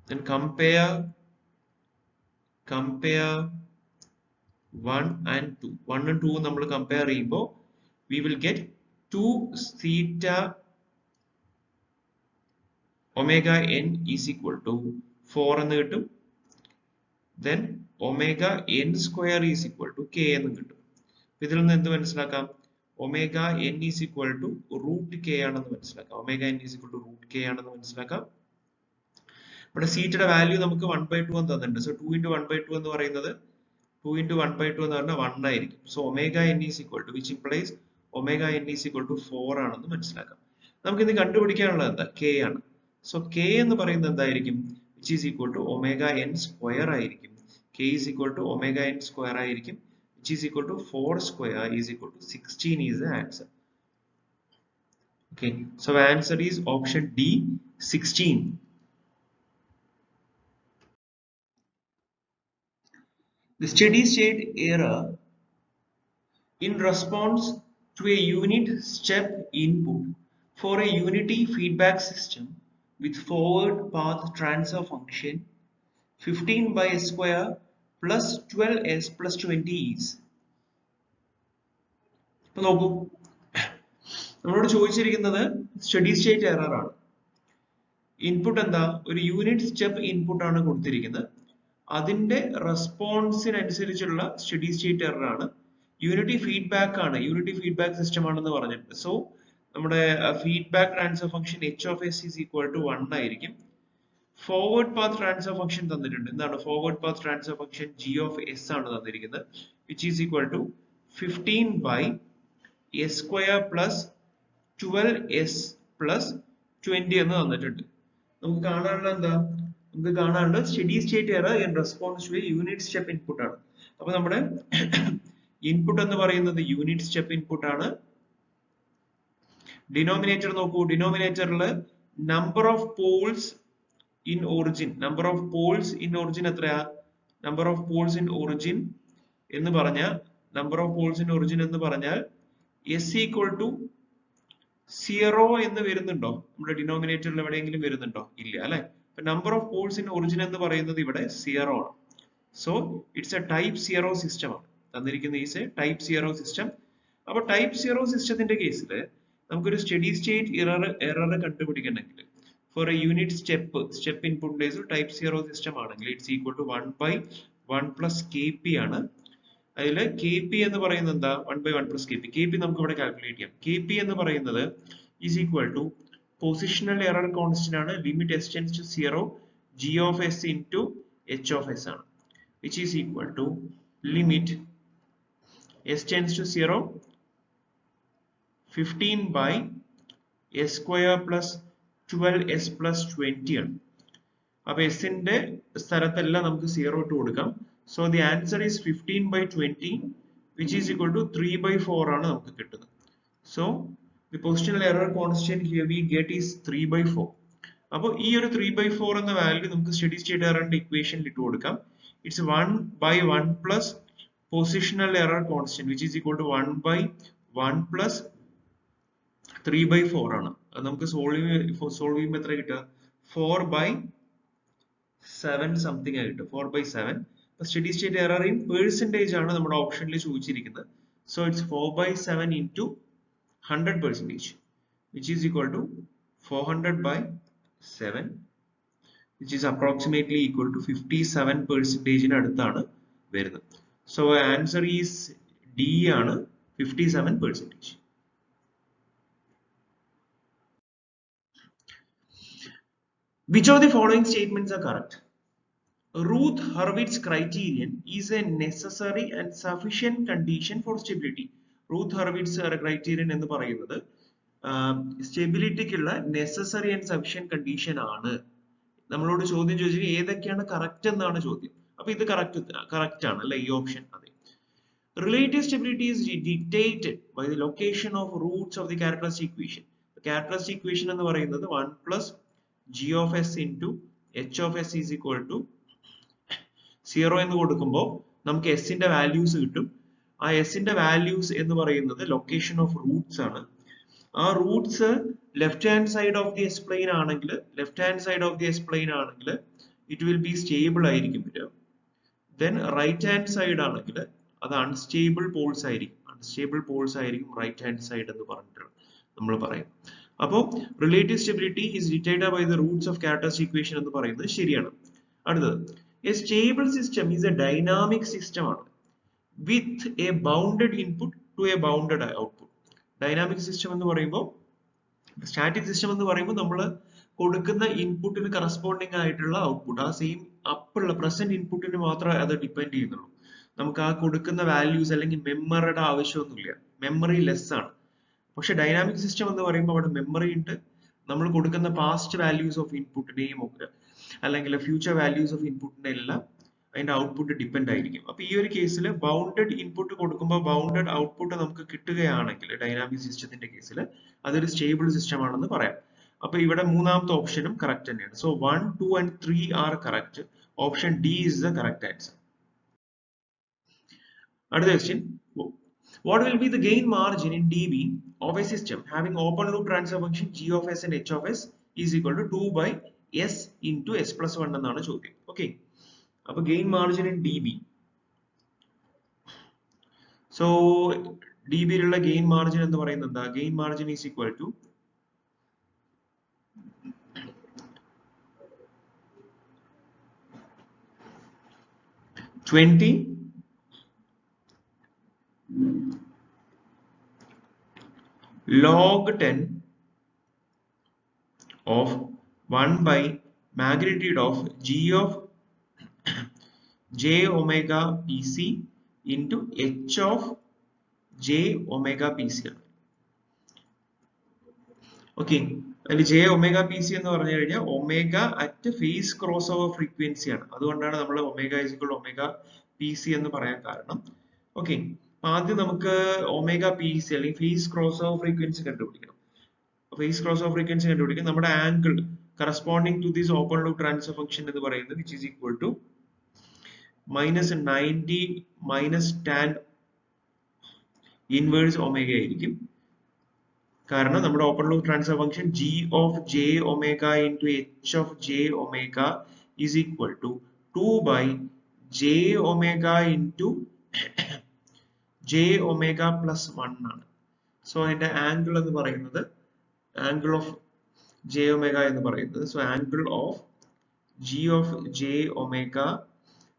Then compare 1 and 2. 1 and 2 നമ്മൾ compare ചെയ്യുമ്പോൾ we will get 2 theta omega n is equal to 4 എന്ന് കിട്ടും. Then omega n square is equal to k എന്ന് കിട്ടും. ഇതിൽ നിന്ന് എന്ത് മനസ്സിലാക്കാം? omega n is equal to root k ആണെന്ന് മനസ്സിലാക്കാം. omega n is equal to root k ആണെന്ന് മനസ്സിലാക്കാം. ഇവിടെ സീറ്റയുടെ വാല്യൂ നമുക്ക് 1/2 എന്ന് തന്നിട്ടുണ്ട്. സോ 2 into 1/2 എന്ന് പറയുന്നത് 2 into 1/2 എന്ന് പറഞ്ഞാൽ 1 ആയിരിക്കും. So omega n is equal to which implies omega n is equal to 4 ആണെന്ന് മനസ്സിലാക്കാം. നമുക്ക് ഇത് കണ്ടുപിടിക്കാനുള്ളത് എന്താ? k ആണ്. സോ k എന്ന് പറയുന്നത് എന്തായിരിക്കും? which is equal to omega n square ആയിരിക്കും. k is equal to omega n square ആയിരിക്കും. which is equal to 4 square is equal to 16 is the answer. Okay, so the answer is option D, 16. The steady state error in response to a unit step input for a unity feedback system with forward path transfer function 15 by s square plus 12s plus 20 is. അപ്പോൾ നോക്കൂ, നമ്മളോട് ചോദിച്ചിരിക്കുന്നത് steady state error ആണ്. Input എന്താ? ഒരു unit step input ആണ് കൊടുത്തിരിക്കുന്നത്. അതിന്റെ റെസ്പോൺസിനനുസരിച്ചുള്ള സ്റ്റഡി സ്റ്റേറ്റ് എറർ ആണ്. യൂണിറ്റി ഫീഡ്ബാക്ക് ആണ്, യൂണിറ്റി ഫീഡ്ബാക്ക് സിസ്റ്റം ആണെന്ന് പറഞ്ഞിട്ടുണ്ട്. സോ നമ്മുടെ feedback transfer function H of S is equal to 1 ആയിരിക്കും. ഫോർവേഡ് പാത്ത് ട്രാൻസ്ഫർ ഫംഗ്ഷൻ തന്നിട്ടുണ്ട്. എന്താണ് forward path transfer function? G of S ആണ് തന്നിരിക്കുന്നത്. Which is equal to 15 by s square plus 12s plus 20 എന്ന് തന്നിട്ടുണ്ട്. നമുക്ക് കാണാനുള്ള എന്താ? നമുക്ക് കാണാനുള്ള study state error in response two unit step input ആണ്. അപ്പൊ നമ്മുടെ ഇൻപുട്ട് എന്ന് പറയുന്നത് യൂണിറ്റ് സ്റ്റെപ്പ് ഇൻപുട്ട് ആണ്. ഡിനോമിനേറ്റർ നോക്കൂ, ഡിനോമിനേറ്ററിൽ number of Paul's in origin, number of poles in origin എത്രയാ? number of poles in origin എന്ന് പറഞ്ഞാൽ s equal to 0 എന്ന് വരുന്നുണ്ടോ? നമ്മുടെ ഡിനോമിനേറ്ററിൽ എവിടെയെങ്കിലും വരുന്നുണ്ടോ? ഇല്ല അല്ലെ. അപ്പൊ number of poles in origin എന്ന് പറയുന്നത് ഇവിടെ 0 ആണ്. So it's a type 0 system ആണ് തന്നിരിക്കുന്ന. Is a type 0 system. അപ്പൊ ടൈപ്പ് 0 സിസ്റ്റത്തിന്റെ കേസിൽ നമുക്കൊരു സ്റ്റഡി സ്റ്റേറ്റ് എറർ കണ്ടുപിടിക്കണമെങ്കിൽ for a unit step input based type 0 system ആണെങ്കിൽ it's equal to 1 by 1 plus kp ആണ്. അതിൽ kp എന്ന് പറയുന്നത് എന്താ? 1 by 1 plus kp. kp നമുക്ക് ഇവിടെ കാൽക്കുലേറ്റ് ചെയ്യാം. kp എന്ന് പറയുന്നത് is equal to positional error constant ആണ്. limit s tends to 0 g of s into h of s ആണ്. which is equal to limit s tends to 0 15 by s square plus 12s plus 20 ആണ്. അപ്പൊ എസിന്റെ സ്ഥലത്തെല്ലാം നമുക്ക് 0 ഇട്ട് കൊടുക്കാം. So the answer is 15 by 20 which is equal to 3 by 4 ആണ് നമുക്ക് കിട്ടുന്നത്. So the positional error constant here we get is 3 by 4. അപ്പോൾ ഈ ഒരു 3 by 4 എന്ന വാല്യൂ നമുക്ക് സ്റ്റഡി സ്റ്റേറ്റ് എററിന്റെ ഇക്വേഷനിൽ ഇട്ട് കൊടുക്കാം. It's 1 by 1 plus positional error constant which is equal to 1 by 1 plus 3 by 4 ആണ്. അത് നമുക്ക് സോൾവ് ചെയ്യുമ്പോൾ എത്ര കിട്ടുക? 4 by 7 സംതിങ് ആയിട്ട് 4 by 7. Study state error in percentage ആണ് നമ്മുടെ ഓപ്ഷനിൽ ചോദിച്ചിരിക്കുന്നത്. So it's 4 by 7 into 100% which is equal to 400 by 7 which is approximately equal to 57% അടുത്താണ് വരുന്നത്. സോ ആൻസർ ഈസ് ഡി ആണ്, 57%. Which of the following statements are correct? Routh-Hurwitz criterion is a necessary and sufficient condition for stability. Routh-Hurwitz criterion എന്ന് പറയുന്നത് സ്റ്റെബിലിറ്റിക്കുള്ള necessary and sufficient condition ആണ്. നമ്മളോട് ചോദ്യം ചോദിച്ചാൽ ഏതൊക്കെയാണ് കറക്റ്റ് എന്നാണ് ചോദ്യം. അപ്പൊ ഇത് കറക്റ്റ് ആണ് അല്ലെ? ഈ ഓപ്ഷൻ അതെ. Relative stability is dictated by the location of roots of the characteristic equation. The characteristic equation എന്ന് പറയുന്നത് 1 plus g of s into h of s is equal to 0 എന്ന് കൊടുക്കുമ്പോൾ നമുക്ക് s ന്റെ വാല്യൂസ് കിട്ടും. ആ s ന്റെ വാല്യൂസ് എന്ന് പറയുന്നത് ലൊക്കേഷൻ ഓഫ് റൂട്ട്സ് ആണ്. ആ roots left hand side of the S plane ആണെങ്കിൽ ഇറ്റ് വിൽ ബി സ്റ്റേബിൾ ആയിരിക്കും വരിക. ദെൻ റൈറ്റ് ഹാൻഡ് സൈഡ് ആണെങ്കിൽ അത് അൺസ്റ്റേബിൾ പോൾസ് ആയിരിക്കും റൈറ്റ് ഹാൻഡ് സൈഡ് എന്ന് പറഞ്ഞിട്ട് നമ്മൾ പറയും. അപ്പോൾ relative stability is determined by the roots of characteristic equation എന്ന് പറയുന്നത് ശരിയാണ്. അടുത്തത്, a stable system is a dynamic system ആണ് with a bounded input to a bounded output. Dynamic system എന്ന് പറയുമ്പോൾ, സ്റ്റാറ്റിക് സിസ്റ്റം എന്ന് പറയുമ്പോൾ നമ്മൾ കൊടുക്കുന്ന ഇൻപുട്ടിന് കറസ്പോണ്ടിങ് ആയിട്ടുള്ള ഔട്ട്പുട്ട് ആ സെയിം അപ്പുള്ള പ്രസന്റ് ഇൻപുട്ടിന് മാത്രമേ അത് ഡിപ്പെൻഡ് ചെയ്യുന്നുള്ളൂ. നമുക്ക് ആ കൊടുക്കുന്ന വാല്യൂസ് അല്ലെങ്കിൽ മെമ്മറിയുടെ ആവശ്യമൊന്നുമില്ല, മെമ്മറി ലെസ് ആണ്. പക്ഷെ ഡൈനാമിക് സിസ്റ്റം എന്ന് പറയുമ്പോൾ അവിടെ മെമ്മറി ഉണ്ട്, നമ്മൾ കൊടുക്കുന്ന പാസ്റ്റ് വാല്യൂസ് ഓഫ് ഇൻപുട്ടിനെയും ഒക്കെ അല്ലെങ്കിൽ ഫ്യൂച്ചർ വാല്യൂസ് ഓഫ് ഇൻപുട്ടിനെ എല്ലാം അതിന്റെ ഔട്ട്പുട്ട് ഡിപ്പെൻഡ് ആയിരിക്കും. അപ്പൊ ഈ ഒരു കേസിൽ ബൗണ്ടഡ് ഇൻപുട്ട് കൊടുക്കുമ്പോൾ ബൗണ്ടഡ് ഔട്ട്പുട്ട് നമുക്ക് കിട്ടുകയാണെങ്കിൽ ഡൈനാമിക് സിസ്റ്റത്തിന്റെ കേസിൽ അതൊരു സ്റ്റേബിൾ സിസ്റ്റം ആണെന്ന് പറയാം. അപ്പൊ ഇവിടെ മൂന്നാമത്തെ ഓപ്ഷനും കറക്റ്റ് തന്നെയാണ്. So 1, 2 and 3 are correct. Option D is the correct answer. അടുത്ത question, what will be the gain margin in dB of a system having open loop transfer function g of s and h of s is equal to 2 by s into s plus 1 എന്നാണ് ചോദ്യം. Okay, അപ്പൊ gain margin in dB. So dBയിലുള്ള gain margin എന്ന് പറയുന്നത് എന്താ? Gain margin is equal to 20 log 10 of 1 by magnitude of g of j omega pc into h of j omega pc. Okay, അതിൽ J omega P C എന്ന് പറഞ്ഞു കഴിഞ്ഞാൽ omega at phase cross over frequency ആണ്. അതുകൊണ്ടാണ് നമ്മൾ omega equal omega P C എന്ന് പറയാൻ കാരണം. ഓക്കെ, ആദ്യം നമുക്ക് ഒമേഗ പി സി അല്ലെങ്കിൽ ഫേസ് ക്രോസ് ഓവർ ഫ്രീക്വൻസി കണ്ടുപിടിക്കണം. നമ്മുടെ angle corresponding to this open loop transfer function എന്ന് പറയുന്നത് which is equal to -90 minus tan inverse omega ആയിരിക്കും. കാരണം നമ്മുടെ open loop transfer function g of j omega into h of j omega is equal to 2 by j omega into j omega plus 1 ആണ്. So അതിന്റെ angle എന്ന് പറയുന്നത് angle of j omega എന്ന് പറയുന്നത്, so angle of g of j omega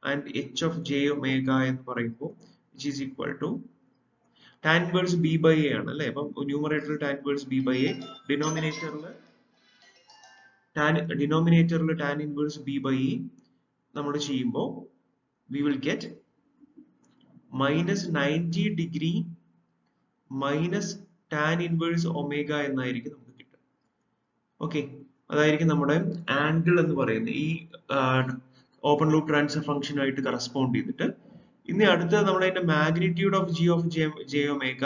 and h of j omega എന്ന് പറയുമ്പോൾ which is equal to tan inverse b by a ആണ് അല്ലേ. അപ്പം ന്യൂമറേറ്ററിൽ tan inverse b by a, ഡിനോമിനേറ്ററിൽ tan inverse b by e നമ്മൾ ചെയ്യുമ്പോൾ we will get -90 degree minus tan inverse omega എന്നായിരിക്കും നമുക്ക് കിട്ടുക. ഓക്കെ, അതായിരിക്കും നമ്മുടെ ആംഗിൾ എന്ന് പറയുന്നത് ഈ ഓപ്പൺ ലൂപ്പ് ട്രാൻസ്ഫർ ഫംഗ്ഷനുമായിട്ട് കറസ്പോണ്ട് ചെയ്തിട്ട്. ഇനി അടുത്ത നമ്മൾ അതിന്റെ magnitude of G of J omega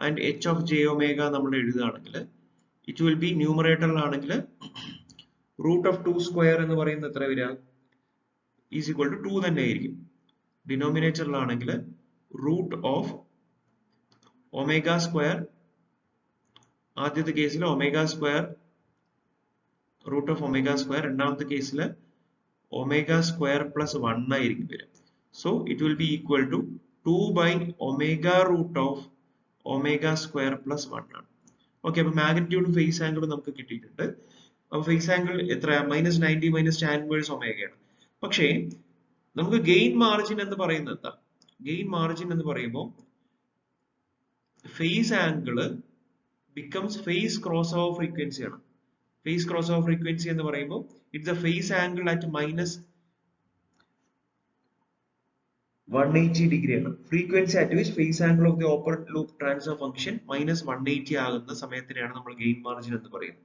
and H of J omega നമ്മൾ എഴുതുകയാണെങ്കിൽ ഇറ്റ് വിൽ ബി ന്യൂമറേറ്ററിലാണെങ്കിൽ റൂട്ട് ഓഫ് 2 സ്ക്വയർ എന്ന് പറയുന്നത് എത്ര വരിക? ഈസ് ഈക്വൽ ടു 2 തന്നെ ആയിരിക്കും. ഡിനോമിനേറ്ററിലാണെങ്കിൽ റൂട്ട് ഓഫ് ഒമേഗ സ്ക്വയർ, ആദ്യത്തെ കേസിൽ omega square root of omega square, രണ്ടാമത്തെ കേസിൽ ഒമേഗ സ്ക്വയർ പ്ലസ് 1 ആയിരിക്കും വരിക. So it will be equal to 2 by omega root of omega square plus 1 ആണ്. ഓക്കെ, അപ്പൊ മാഗ്നിറ്റ്യൂഡും ഫേസ് ആംഗിളും നമുക്ക് കിട്ടിയിട്ടുണ്ട്. അപ്പൊ ഫേസ് ആംഗിൾ എത്ര? -90 മൈനസ് ടാൻ ഇൻവേഴ്സ് ഒമേഗയാണ്. പക്ഷേ നമുക്ക് ഗെയിൻ മാർജിൻ എന്ന് പറയുന്നത് എന്താ? ഗെയിൻ മാർജിൻ എന്ന് പറയുമ്പോൾ phase angle becomes phase cross over frequency ആണ്. ഫേസ് ക്രോസ് ഓവർ ഫ്രീക്വൻസി എന്ന് പറയുമ്പോൾ it's a phase angle at -180 degree ആണ്. Frequency at which phase angle of the open loop transfer function -180 ആകുന്ന സമയത്തിനാണ് നമ്മൾ ഗെയിൻ മാർജിൻ എന്ന് പറയുന്നത്.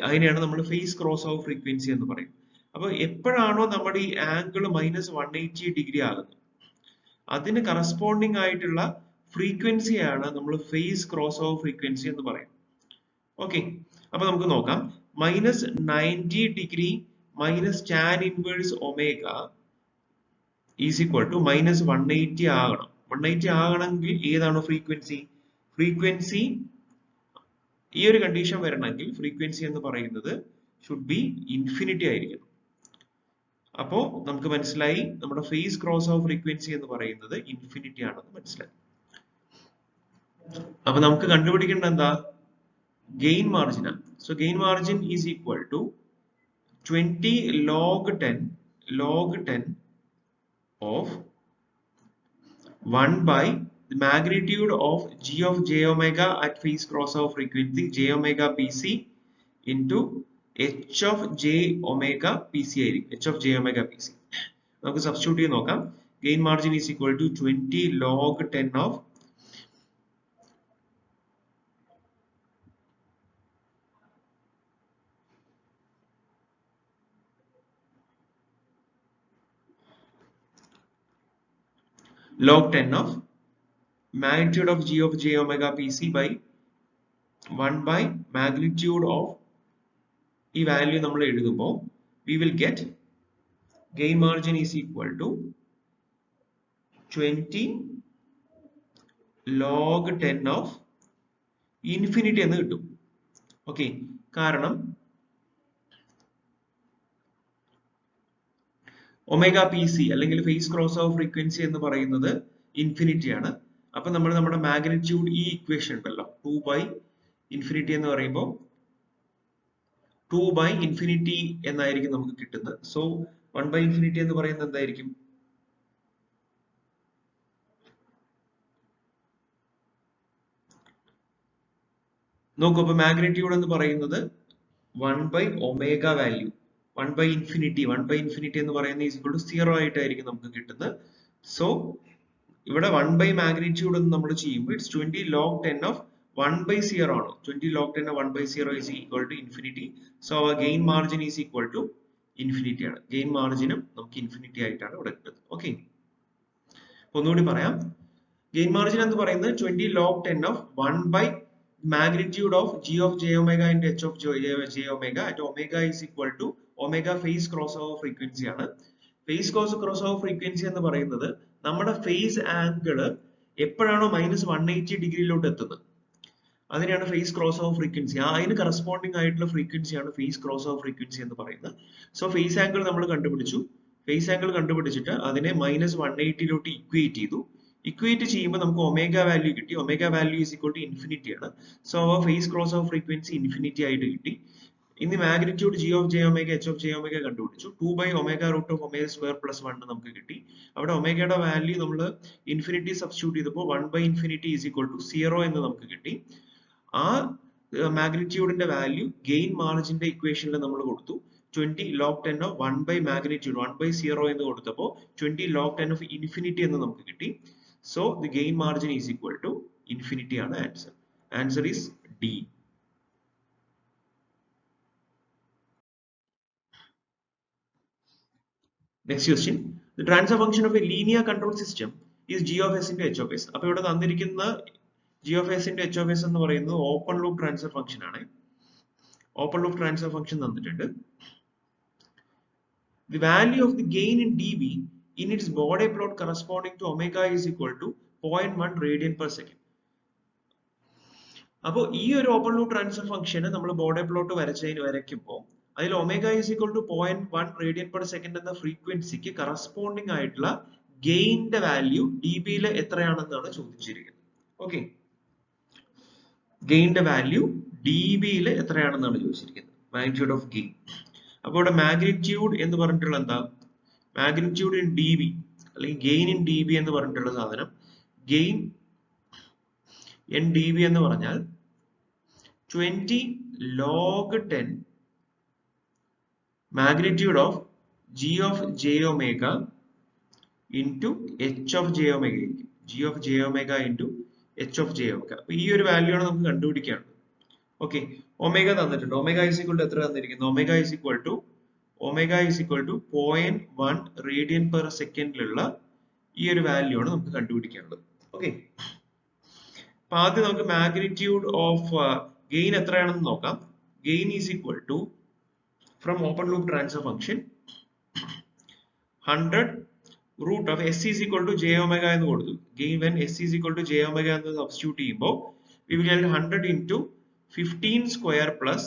അതിനെയാണ് നമ്മൾ ഫേസ് ക്രോസ് ഓവർ ഫ്രീക്വൻസി എന്ന് പറയുന്നത്. അപ്പൊ എപ്പോഴാണോ നമ്മുടെ ഈ ആംഗിൾ -180 ഡിഗ്രി ആകുന്നത് അതിന് കറസ്പോണ്ടിങ് ആയിട്ടുള്ള ഫ്രീക്വൻസിയാണ് നമ്മൾ ഫേസ് ക്രോസ് ഓവർ ഫ്രീക്വൻസി എന്ന് പറയും. ഓക്കെ, അപ്പൊ നമുക്ക് നോക്കാം. -90° minus tan inverse omega is equal to -180 ആകണം. 180 ആകണമെങ്കിൽ ഏതാണ് ഫ്രീക്വൻസി? ഫ്രീക്വൻസി ഈ ഒരു കണ്ടീഷൻ വരണമെങ്കിൽ ഫ്രീക്വൻസി എന്ന് പറയുന്നത് ഷുഡ് ബി ഇൻഫിനിറ്റി ആയിരിക്കണം. അപ്പോ നമുക്ക് മനസ്സിലായി നമ്മുടെ ഫേസ് ക്രോസ് ഓവർ ഫ്രീക്വൻസി എന്ന് പറയുന്നത് ഇൻഫിനിറ്റി ആണെന്ന് മനസ്സിലായി. അപ്പൊ നമുക്ക് കണ്ടുപിടിക്കേണ്ട എന്താ? Gain margin. So gain margin is equal to 20 log 10 of 1 by the magnitude of g of j omega at phase crossover frequency j omega pc into h of j omega pc ആയിരിക്കും. h of j omega pc നമുക്ക് substitute ചെയ്ത് നോക്കാം. Gain margin is equal to 20 log 10 of log 10 of magnitude of g of j omega pc by 1 by magnitude of ഈ value നമ്മൾ എഴുതുമ്പോൾ we will get gain margin is equal to 20 log 10 of infinity എന്ന് കിട്ടും. Okay, കാരണം omega P C അല്ലെങ്കിൽ phase cross over frequency എന്ന് പറയുന്നത് infinity ആണ്. അപ്പൊ നമ്മൾ നമ്മുടെ മാഗ്നിറ്റ്യൂഡ് ഈ ഇക്വേഷൻ ഉണ്ടല്ലോ 2 by ഇൻഫിനിറ്റി എന്ന് പറയുമ്പോൾ 2 by ഇൻഫിനിറ്റി എന്നായിരിക്കും നമുക്ക് കിട്ടുന്നത്. സോ 1 by ഇൻഫിനിറ്റി എന്ന് പറയുന്നത് എന്തായിരിക്കും? നോക്കൂ, അപ്പൊ മാഗ്നിറ്റ്യൂഡ് എന്ന് പറയുന്നത് 1 by omega value 1 by infinity എന്ന് പറയുന്നത് ഈസ് ഈക്വൽ ടു 0 ആയിട്ടായിരിക്കും നമുക്ക് കിട്ടുന്നത്. സോ ഇവിടെ 1 by മാഗ്നിറ്റ്യൂഡ് എന്ന് നമ്മൾ ചെയ്യുമ്പോൾ ഇറ്റ്സ് 20 log 10 of 1 by 0 ആണ്. 20 log 10 of 1 by 0 is equal to infinity. So our gain margin is equal to infinity ആണ്. ഗെയിൻ മാർജിനും നമുക്ക് ഇൻഫിനിറ്റി ആയിട്ടാണ് ഇവിടെ കിട്ടുന്നത്. ഓക്കെ, ഒന്നുകൂടി പറയാം. ഗെയിൻ മാർജിൻ എന്ന് പറയുന്നത് 20 log 10 of 1 by magnitude of g of j omega into h of j omega at omega is equal to omega phase crossover frequency ആണ്. ഫേസ് crossover frequency എന്ന് പറയുന്നത് നമ്മുടെ ഫേസ് ആംഗിൾ എപ്പോഴാണോ -180 ഡിഗ്രിയിലോട്ട് എത്തുന്നത് അതിനെയാണ് ഫേസ് ക്രോസ് ഓവർ ഫ്രീക്വൻസി. അതിന് corresponding ആയിട്ടുള്ള ഫ്രീക്വൻസിയാണ് face cross over frequency എന്ന് പറയുന്നത്. സോ ഫേസ് ആംഗിൾ നമ്മൾ കണ്ടുപിടിച്ചു. ഫേസ് ആംഗിൾ കണ്ടുപിടിച്ചിട്ട് അതിനെ -180 ഇക്വേറ്റ് ചെയ്തു. ഇക്വേറ്റ് ചെയ്യുമ്പോൾ നമുക്ക് ഒമേഗ വാല്യൂ കിട്ടി. Omega value is equal to infinity ആണ്. So our phase cross over frequency infinity ആയിട്ട് കിട്ടി. ഇനി magnitude g of j omega h of j omega കണ്ടുപിടിച്ചു. 2 by omega root of omega square plus 1 നമുക്ക് കിട്ടി. അവിടെ ഒമേഗയുടെ value നമ്മൾ ഇൻഫിനിറ്റി സബ്സ്റ്റിറ്റ്യൂട്ട് ചെയ്തപ്പോൾ 1 by infinity is equal to 0 എന്ന് നമുക്ക് കിട്ടി. ആ മാഗ്നിറ്റ്യൂഡിന്റെ വാല്യൂ ഗെയിൻ മാർജിന്റെ ഇക്വേഷനിൽ നമ്മൾ കൊടുത്തു. 20 log 10 of 1 by magnitude 1 by 0 എന്ന് കൊടുത്തപ്പോൾ 20 log 10 of infinity എന്ന് നമുക്ക് കിട്ടി. So the gain margin is equal to infinity ആണ് answer. Answer is D. Next question. The transfer function of a linear control system is g of s into h of s. അപ്പോൾ ഇവിടെ തന്നിരിക്കുന്ന g of s into h of s എന്ന് പറയുന്നത് open loop transfer function ആണ്. Open loop transfer function തന്നിട്ടുണ്ട്. The value of the gain in dB in its Bode plot corresponding to omega is equal to 0.1 radian per second. അപ്പോൾ ഈ ഒരു open loop transfer ഫംഗ്ഷന് നമ്മൾ Bode plot വരയ്ക്കുമ്പോൾ അതിൽ omega is equal to 0.1 radian per second എന്ന ഫ്രീക്വൻസിക്ക് corresponding ആയിട്ടുള്ള ഗെയിന്റെ വാല്യൂ ഡിബിയിൽ എത്രയാണെന്നാണ് ചോദിച്ചിരിക്കുന്നത്. ഓക്കെ, ഗെയിന്റെ വാല്യൂ ഡിബിയിൽ എത്രയാണെന്നാണ് ചോദിച്ചിരിക്കുന്നത്. Magnitude of gain. അപ്പോൾ ഇവിടെ മാഗ്നിറ്റ്യൂഡ് എന്ന് പറഞ്ഞിട്ടുള്ള എന്താ? മാഗ്നിറ്റ്യൂഡ് ഇൻ ഡി ബി അല്ലെങ്കിൽ ഗെയിൻ ഇൻ ഡി ബി എന്ന് പറഞ്ഞിട്ടുള്ള സാധനം, ഗെയിൻ ഇൻ ഡി ബി എന്ന് പറഞ്ഞാൽ 20 log 10 magnitude of g of j omega into h of j omega, g of j omega into h of j omega. അപ്പൊ ഈ ഒരു value ആണ് നമുക്ക് കണ്ടുപിടിക്കാനുള്ളത്. ഓക്കെ, ഒമേഗ തന്നിട്ടുണ്ട്. ഒമേഗ ഈസ് ഈക്വൽ ടു എത്ര തന്നിരിക്കുന്നത്? Omega is equal to 0.1 radian per സെക്കൻഡിലുള്ള ഈ ഒരു വാല്യൂ ആണ് നമുക്ക് കണ്ടുപിടിക്കാനുള്ളത്. ഓക്കെ, അപ്പൊ ആദ്യം നമുക്ക് മാഗ്നിറ്റ്യൂഡ് ഓഫ് ഗെയിൻ എത്രയാണെന്ന് നോക്കാം. Gain is equal to from open loop transfer function 100 root of s is equal to j omega എന്ന് കൊടുത്തു. Gain when s is equal to j omega എന്ന് സബ്സ്റ്റിറ്റ്യൂട്ട് ചെയ്യുമ്പോൾ we will get 100 into 15 square plus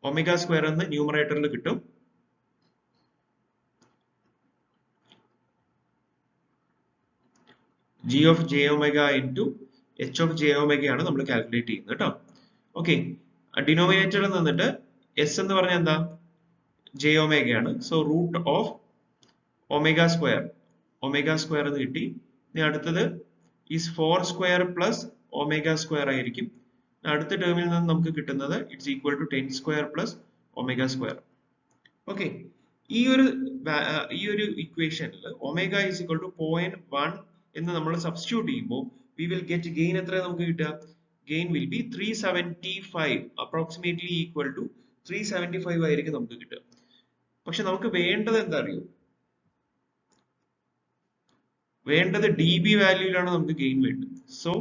omega square എന്ന് ന്യൂമറേറ്ററിൽ കിട്ടും. g of j omega into h of j omega ആണ് നമ്മൾ calculate ചെയ്യുന്നത് കേട്ടോ. ഓക്കെ, ഡിനോമിനേറ്ററിൽ നിന്നിട്ട് s എന്ന് പറഞ്ഞാൽ എന്താ, j omega ആണ്. So root of omega square എന്ന് കിട്ടി. ഇനി അടുത്തത് is 4 square plus omega square ആയിരിക്കും. അടുത്ത ടേമിൽ നിന്ന് നമുക്ക് കിട്ടുന്നത് it's equal to 10 square plus omega square. Okay, ഈ ഒരു ഇക്വേഷനിൽ ഒമേഗ ഈസ് ഈക്വൽ ടു 0.1 എന്ന് നമ്മൾ സബ്സ്റ്റിറ്റ്യൂട്ട് ചെയ്യുമ്പോൾ വി വിൽ ഗെറ്റ് ഗെയിൻ എത്ര നമുക്ക് കിട്ടുക. Gain will be 375, approximately equal to 375 ആയിരിക്കും നമുക്ക് കിട്ടുക. പക്ഷെ നമുക്ക് വേണ്ടത് എന്താ അറിയോ, വേണ്ടത് dB വാല്യൂലാണ് നമുക്ക് ഗെയിൻ വേണ്ടത്. So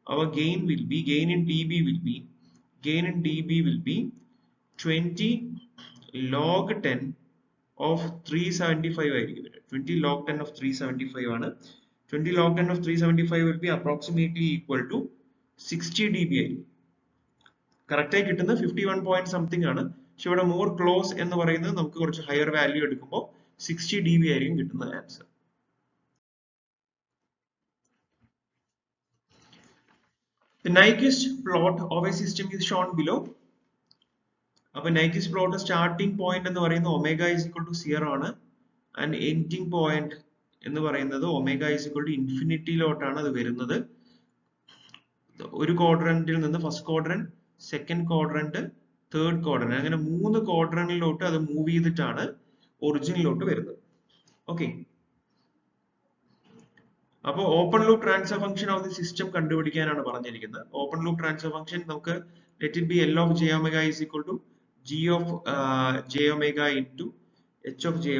our gain in dB will be 20 log 10 of 375 ആയിരിക്കും. 20 log 10 of 375 ആണ്. 20 log 10 of 375 will be approximately equal to 60 dB ആയിരിക്കും. കറക്റ്റ് ആയി കിട്ടുന്നത് 51 point something ആണ്. പക്ഷെ ഇവിടെ മോർ ക്ലോസ് എന്ന് പറയുന്നത് നമുക്ക് കുറച്ച് ഹയർ വാല്യൂ എടുക്കുമ്പോൾ 60 dB ആയിരിക്കും കിട്ടുന്ന answer. The Nyquist plot of a system is shown below. അപ്പോൾ Nyquist plot സ്റ്റാർട്ടിംഗ് പോയിന്റ് എന്ന് പറയുന്നത് ഒമേഗ ഈസ് ഈക്വൽ ടു 0 ആണ്. ആൻഡ് എൻഡിങ് പോയിന്റ് എന്ന് പറയുന്നത് ഒമേഗ ഈസ് ഈക്വൽ ടു ഇൻഫിനിറ്റിയിലോട്ടാണ് അത് വരുന്നത്. ഒരു ക്വാഡ്രന്റിൽ നിന്ന് first quadrant, second quadrant, third quadrant, അങ്ങനെ 3 ക്വാഡ്രന്റിലോട്ട് അത് മൂവ് ചെയ്തിട്ടാണ് ഒറിജിനിലോട്ട് വരുന്നത്. ഓക്കെ, അപ്പോൾ open loop transfer function of the system കണ്ടുപിടിക്കാനാണ് പറഞ്ഞിരിക്കുന്നത്. ഓപ്പൺ ലൂപ്പ് ട്രാൻസ്ഫർ ഫംഗ്ഷൻ നമുക്ക് let it be L of j omega is equal to g of j omega into h of j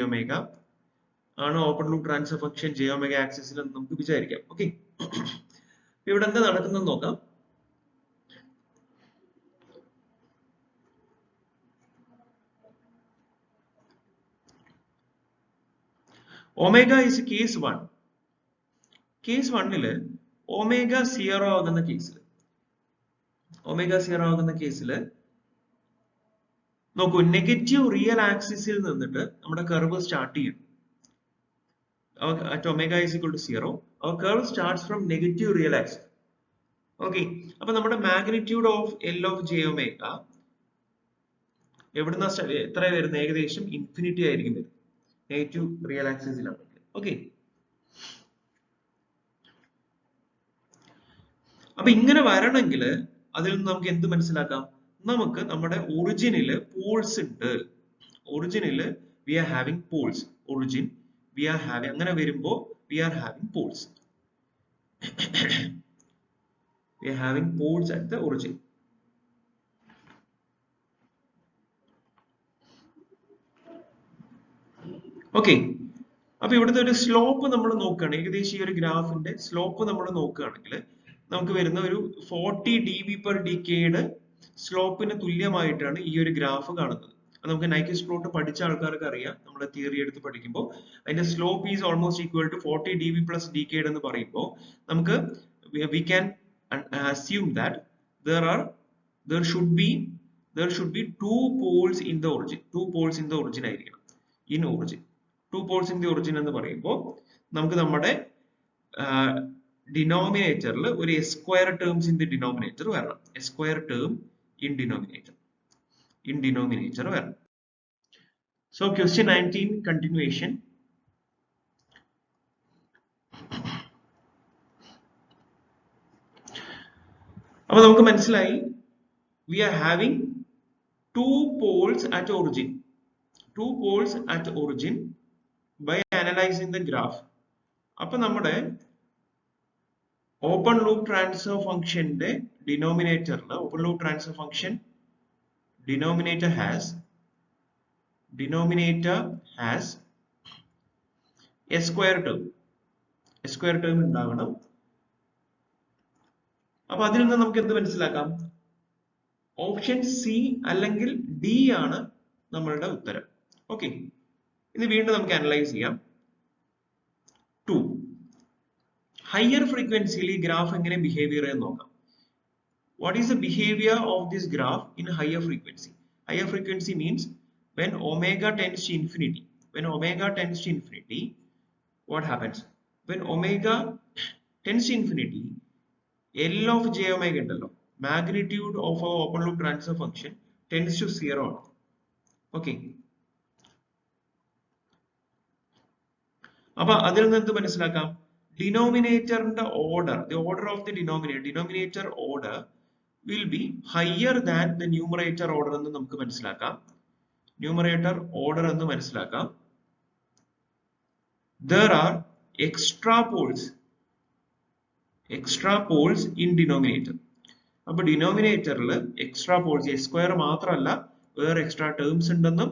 omega ആണ് open loop transfer function j omega ആക്സിസിൽ എന്ന് നമുക്ക് വിചാരിക്കാം. Okay, ഇവിടെ എന്താ നടക്കുന്നത് നോക്കാം. Omega is case 1. കേസ് 1-ല് ഒമേഗ 0 ആകുന്ന കേസിൽ നോക്കൂ, നെഗറ്റീവ് റിയൽ ആക്സിസിൽ നിന്നിട്ട് നമ്മുടെ കർവ് സ്റ്റാർട്ട് ചെയ്യും. at omega is equal to 0, our curve starts from negative real axis. Okay, അപ്പൊ നമ്മുടെ magnitude of L of j omega എവിടുന്ന എത്ര വരുന്നത്, ഏകദേശം ഇൻഫിനിറ്റി ആയിരിക്കും വരുന്നത്, നെഗറ്റീവ് റിയൽ ആക്സിസിലാണ്. ഓക്കെ, അപ്പൊ ഇങ്ങനെ വരണമെങ്കിൽ അതിൽ നിന്ന് നമുക്ക് എന്ത് മനസ്സിലാക്കാം, നമുക്ക് നമ്മുടെ ഒറിജിനില് പോൾസ് ഉണ്ട്. ഒറിജിനില് we are having poles. Origin we are having, അങ്ങനെ വരുമ്പോ we are having poles. we are having poles at the origin. Okay, അപ്പൊ ഇവിടുത്തെ ഒരു സ്ലോപ്പ് നമ്മൾ നോക്കുകയാണ്, ഏകദേശം ഈ ഒരു ഗ്രാഫിന്റെ സ്ലോപ്പ് നമ്മൾ നോക്കുകയാണെങ്കിൽ നമുക്ക് വരുന്ന ഒരു 40 dB per decade സ്ലോപ്പിന് തുല്യമായിട്ടാണ് ഈ ഒരു ഗ്രാഫ് കാണുന്നത്. നമുക്ക് Nyquist പ്ലോട്ട് പഠിച്ച ആൾക്കാർക്ക് അറിയാം, നമ്മൾ തിയറി എടുത്ത് പഠിക്കുമ്പോൾ അതിന്റെ slope is almost equal to 40 dB plus decade എന്ന് പറയുമ്പോൾ നമുക്ക് we can assume that there should be two poles in the origin. Two poles in the origin ആയിരിക്കണം. In origin, two poles in the origin എന്ന് പറയുമ്പോൾ നമുക്ക് നമ്മുടെ ഡിനോമിനേറ്ററിൽ ഒരു s square terms in the denominator വരണം. s square term in denominator വരണം. So question 19 continuation. അപ്പോൾ നമുക്ക് മനസ്സിലായി we are having two poles at origin by analyzing the graph. അപ്പോൾ നമ്മുടെ ഓപ്പൺ ലൂപ്പ് ട്രാൻസ്ഫർ ഫംഗ്ഷന്റെ ഡിനോമിനേറ്ററിൽ open loop transfer function denominator has S square term ഉണ്ടാവണം. അപ്പൊ അതിൽ നിന്ന് നമുക്ക് എന്ത് മനസ്സിലാക്കാം? ഓപ്ഷൻ സി അല്ലെങ്കിൽ ഡി ആണ് നമ്മളുടെ ഉത്തരം. ഓക്കെ, ഇനി വീണ്ടും നമുക്ക് അനലൈസ് ചെയ്യാം. 2 ഹയർ ഫ്രീക്വൻസിയിൽ ഈ ഗ്രാഫ് എങ്ങനെ ബിഹേവ് ചെയ്യുന്നത് നോക്കാം. What is the behavior of this graph in higher frequency? Higher frequency means when omega tends to infinity. When omega tends to infinity, what happens? When omega tends to infinity, L of j omega ഉണ്ടല്ലോ, magnitude of our open loop transfer function tends to 0. Okay. അപ്പൊ അതിൽ നിന്ന് എന്ത് മനസ്സിലാക്കാം? ഡിനോമിനേറ്ററിന്റെ order, the order of the denominator order will be higher than the numerator order എന്ന് നമുക്ക് മനസ്സിലാക്കാം. Numerator order എന്ന് മനസ്സിലാക്കാം. There are extra poles in denominator. അപ്പൊ ഡിനോമിനേറ്ററിൽ എക്സ്ട്രാ പോൾസ്, എസ് സ്ക്വയർ മാത്രമല്ല വേറെ എക്സ്ട്രാ ടേംസ് ഉണ്ടെന്നും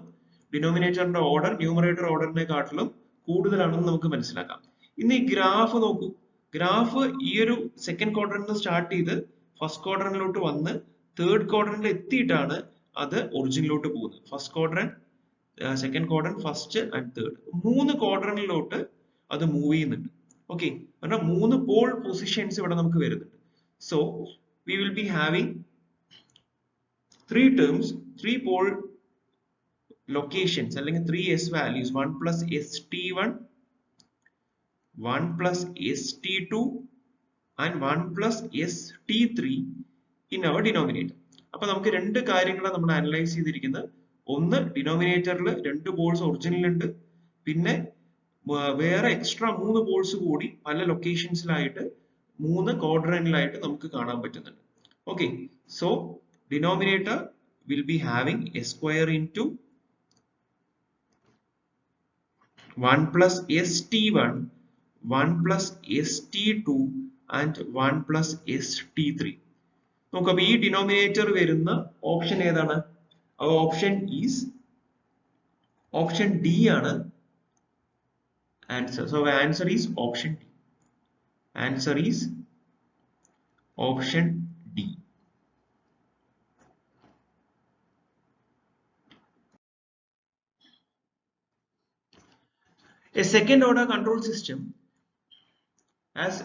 ഡിനോമിനേറ്ററിന്റെ ഓർഡർ ന്യൂമറേറ്റർ ഓർഡറിനെ കാട്ടിലും കൂടുതലാണെന്ന് നമുക്ക് മനസ്സിലാക്കാം. ഇനി ഈ ഗ്രാഫ് നോക്കൂ. ഗ്രാഫ് ഈ ഒരു സെക്കൻഡ് ക്വാഡ്രന്റിൽ സ്റ്റാർട്ട് ചെയ്ത് ഫസ്റ്റ് ക്വാഡ്രന്റിലോട്ട് വന്ന് തേർഡ് ക്വാഡ്രന്റിൽ എത്തിയിട്ടാണ് അത് ഒറിജിനിലോട്ട് പോകുന്നത്. First quadrant, second quadrant, first and third, 3 ക്വാഡ്രന്റിലോട്ട് അത് മൂവ് ചെയ്യുന്നുണ്ട്. ഓക്കെ, കാരണം 3 പോൾ പൊസിഷൻസ് ഇവിടെ നമുക്ക് വരുന്നുണ്ട്. So we will be having 3 terms, 3 pole locations അല്ലെങ്കിൽ 3 s values, 1 plus st1, 1 plus st2 and 1 plus st3 in our denominator. അപ്പൊ നമുക്ക് രണ്ട് കാര്യങ്ങളാണ് നമ്മൾ അനലൈസ് ചെയ്തിരിക്കുന്നത്. ഒന്ന്, ഡിനോമിനേറ്ററിൽ 2 പോൾസ് ഒറിജിനൽ ഉണ്ട്, പിന്നെ വേറെ എക്സ്ട്രാ 3 പോൾസ് കൂടി പല ലൊക്കേഷൻസിലായിട്ട് 3 ക്വാഡ്രന്റിലായിട്ട് നമുക്ക് കാണാൻ പറ്റുന്നുണ്ട്. Okay, so denominator will be having a square into 1 plus st1, 1 plus st2 and 1 plus st3. നോക്കാം, ഈ ഡിനോമിനേറ്റർ വരുന്ന ഓപ്ഷൻ ഏതാണ്? ഓപ്ഷൻ ഈസ് ഓപ്ഷൻ ഡി ആണ് answer. So answer is option D. Answer is option D. A second order control system as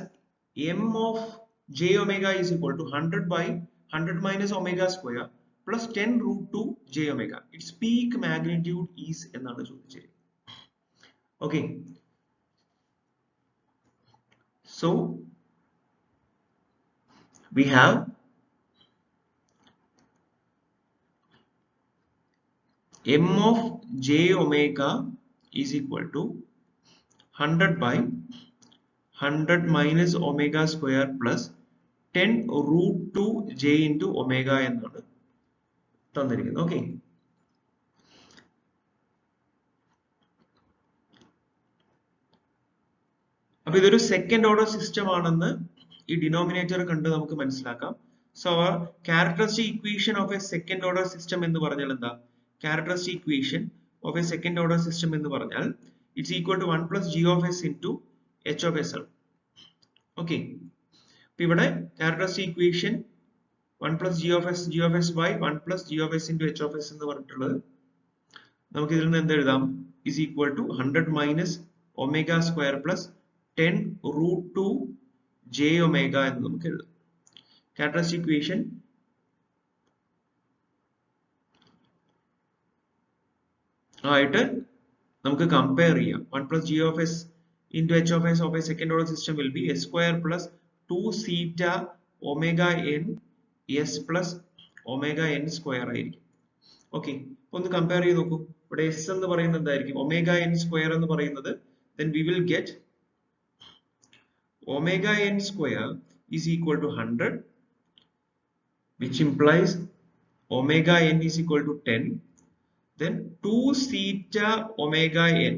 m of j omega is equal to 100 by 100 minus omega square plus 10 root 2 j omega. Its peak magnitude is എന്നാണ് ചോദിച്ചത്. Okay. So we have m of j omega is equal to 100 by 100 minus omega square plus 10 root 2 j into omega എന്നാണ് തന്നിരിക്കുന്നത്. Okay, അപ്പൊ ഇതൊരു second order system ആണെന്ന് ഈ denominator കണ്ട് നമുക്ക് മനസ്സിലാക്കാം. So characteristic equation of a second order system എന്ന് പറഞ്ഞാൽ എന്താ? Characteristic equation of a second order system എന്ന് പറഞ്ഞാൽ it's equal to 1 plus g of s into h of s ആണ്. ഓക്കെ, അപ്പൊ ഇവിടെ characteristic equation 1 plus g of s by 1 plus g of s into h of s എന്ന് പറഞ്ഞിട്ടുള്ളത് നമുക്ക് ഇതിൽ നിന്ന് എന്ത് എഴുതാം? is equal to 100 minus omega square plus 10 root 2 j omega എന്ന് നമുക്ക് എഴുതാം. ക്യാരക്ടറിസ്റ്റിക് ഇക്വേഷൻ ആയിട്ട് നമുക്ക് കമ്പയർ ചെയ്യാം. 1 plus g of s into h of s of a second order system will be s square plus 2 theta omega n s plus omega n square ആയിരിക്കും. Okay, ഒന്ന് compare ചെയ്ത് നോക്കൂ. ഇവിടെ s എന്ന് പറയുന്നത് എന്തായിരിക്കും? omega n square എന്ന് പറയുന്നത്, then we will get omega n square is equal to 100, which implies omega n is equal to 10. Then 2 theta omega n,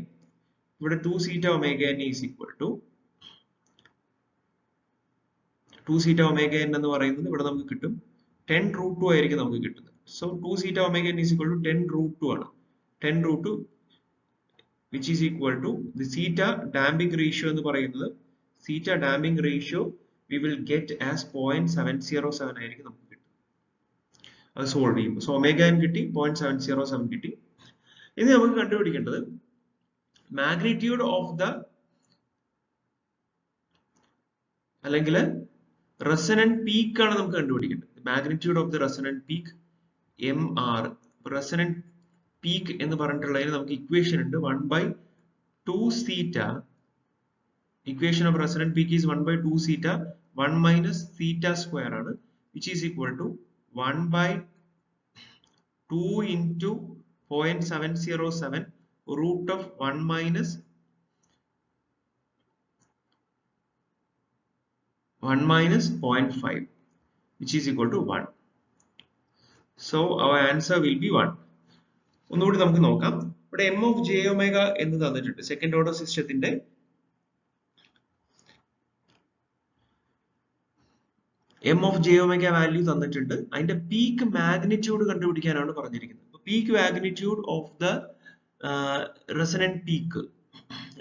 ഇവിടെ 2 theta omega n is equal to 2 theta omega n എന്ന് പറയുന്നത് ഇവിടെ നമുക്ക് കിട്ടും 10 root 2 ആയിരിക്കും നമുക്ക് കിട്ടുന്നത്. So 2 theta omega n is equal to 10 root 2 ആണ്. 10 root 2 which is equal to the theta damping ratio എന്ന് പറയുന്നത് theta damping ratio we will get as 0.707 ആയിരിക്കും നമുക്ക് കിട്ടും അത് സോൾവ് ചെയ്യുമ്പോൾ. സോ ഒമേഗ n കിട്ടി, 0.707 കിട്ടി. ഇനി നമുക്ക് കണ്ടുപിടിക്കേണ്ടത് മാഗ്നിറ്റ്യൂഡ് ഓഫ് ദ അല്ലെങ്കിൽ റെസൊണന്റ് പീക്ക് ആണ് നമുക്ക് കണ്ടുപിടിക്കേണ്ടത്. Magnitude of the resonant peak MR. Resonant peak എന്ന് പറഞ്ഞിട്ടുള്ളതിന് നമുക്ക് ഇക്വേഷൻ ഉണ്ട് 1/2 theta. Equation of resonant peak is 1/2 theta 1 minus theta square ആണ്, which is equal to 1/2 into 0.707 root of 1 minus 0.5, which is equal to 1. So our answer will be 1. ഒന്നുകൂടി നമുക്ക് നോക്കാം. ഇവിടെ m of j omega എന്ന് തന്നിട്ടുണ്ട്. Second order സിസ്റ്റത്തിന്റെ m of j omega value തന്നിട്ടുണ്ട്. അതിന്റെ പീക്ക് മാഗ്നിറ്റ്യൂഡ് കണ്ടുപിടിക്കാനാണ് പറഞ്ഞിരിക്കുന്നത്. Peak magnitude of the resonant peak,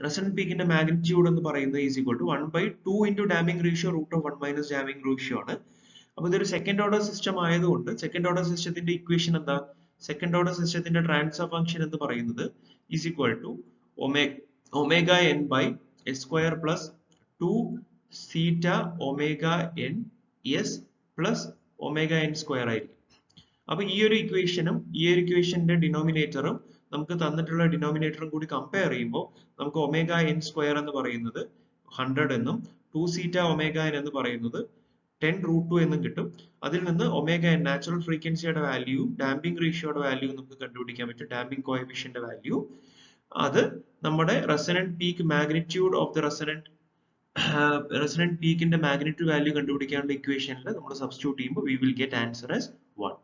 resonant പീക്കിന്റെ മാഗ്നിറ്റ്യൂഡ് എന്ന് പറയുന്നത് is equal to 1/2 into damping ratio root of 1 minus damping ratio ആണ്. അപ്പോൾ ഇതൊരു സെക്കൻഡ് ഓർഡർ സിസ്റ്റം ആയതുകൊണ്ട് സെക്കൻഡ് ഓർഡർ സിസ്റ്റത്തിന്റെ ഇക്വേഷൻ എന്താ? സെക്കൻഡ് ഓർഡർ സിസ്റ്റത്തിന്റെ ട്രാൻസ്ഫർ ഫംഗ്ഷൻ എന്ന് പറയുന്നത് is equal to omega n by s square plus 2 theta omega n s plus omega n square ആയിരിക്കും. അപ്പൊ ഈ ഒരു ഇക്വേഷനും ഈ ഒരു ഇക്വേഷന്റെ ഡിനോമിനേറ്ററും നമുക്ക് തന്നിട്ടുള്ള ഡിനോമിനേറ്ററും കൂടി കമ്പയർ ചെയ്യുമ്പോൾ നമുക്ക് ഒമേഗ n സ്ക്വയർ എന്ന് പറയുന്നത് 100 എന്നും 2 theta omega n എന്ന് പറയുന്നത് 10√2 എന്നും കിട്ടും. അതിൽ നിന്ന് ഒമേഗ n നാച്ചുറൽ ഫ്രീക്വൻസിയുടെ വാല്യൂ, ഡാമ്പിംഗ് റേഷ്യോയുടെ വാല്യൂ നമുക്ക് കണ്ടുപിടിക്കാൻ പറ്റും, ഡാമ്പിംഗ് കോഎഫിഷ്യന്റ് വാല്യൂ. അത് നമ്മുടെ resonant peak magnitude of the resonant പീക്കിന്റെ മാഗ്നിറ്റ്യൂഡ് വാല്യൂ കണ്ടുപിടിക്കാനുള്ള ഇക്വേഷനിൽ നമ്മൾ സബ്സ്റ്റിറ്റ്യൂട്ട് ചെയ്യുമ്പോൾ we will get answer as 1.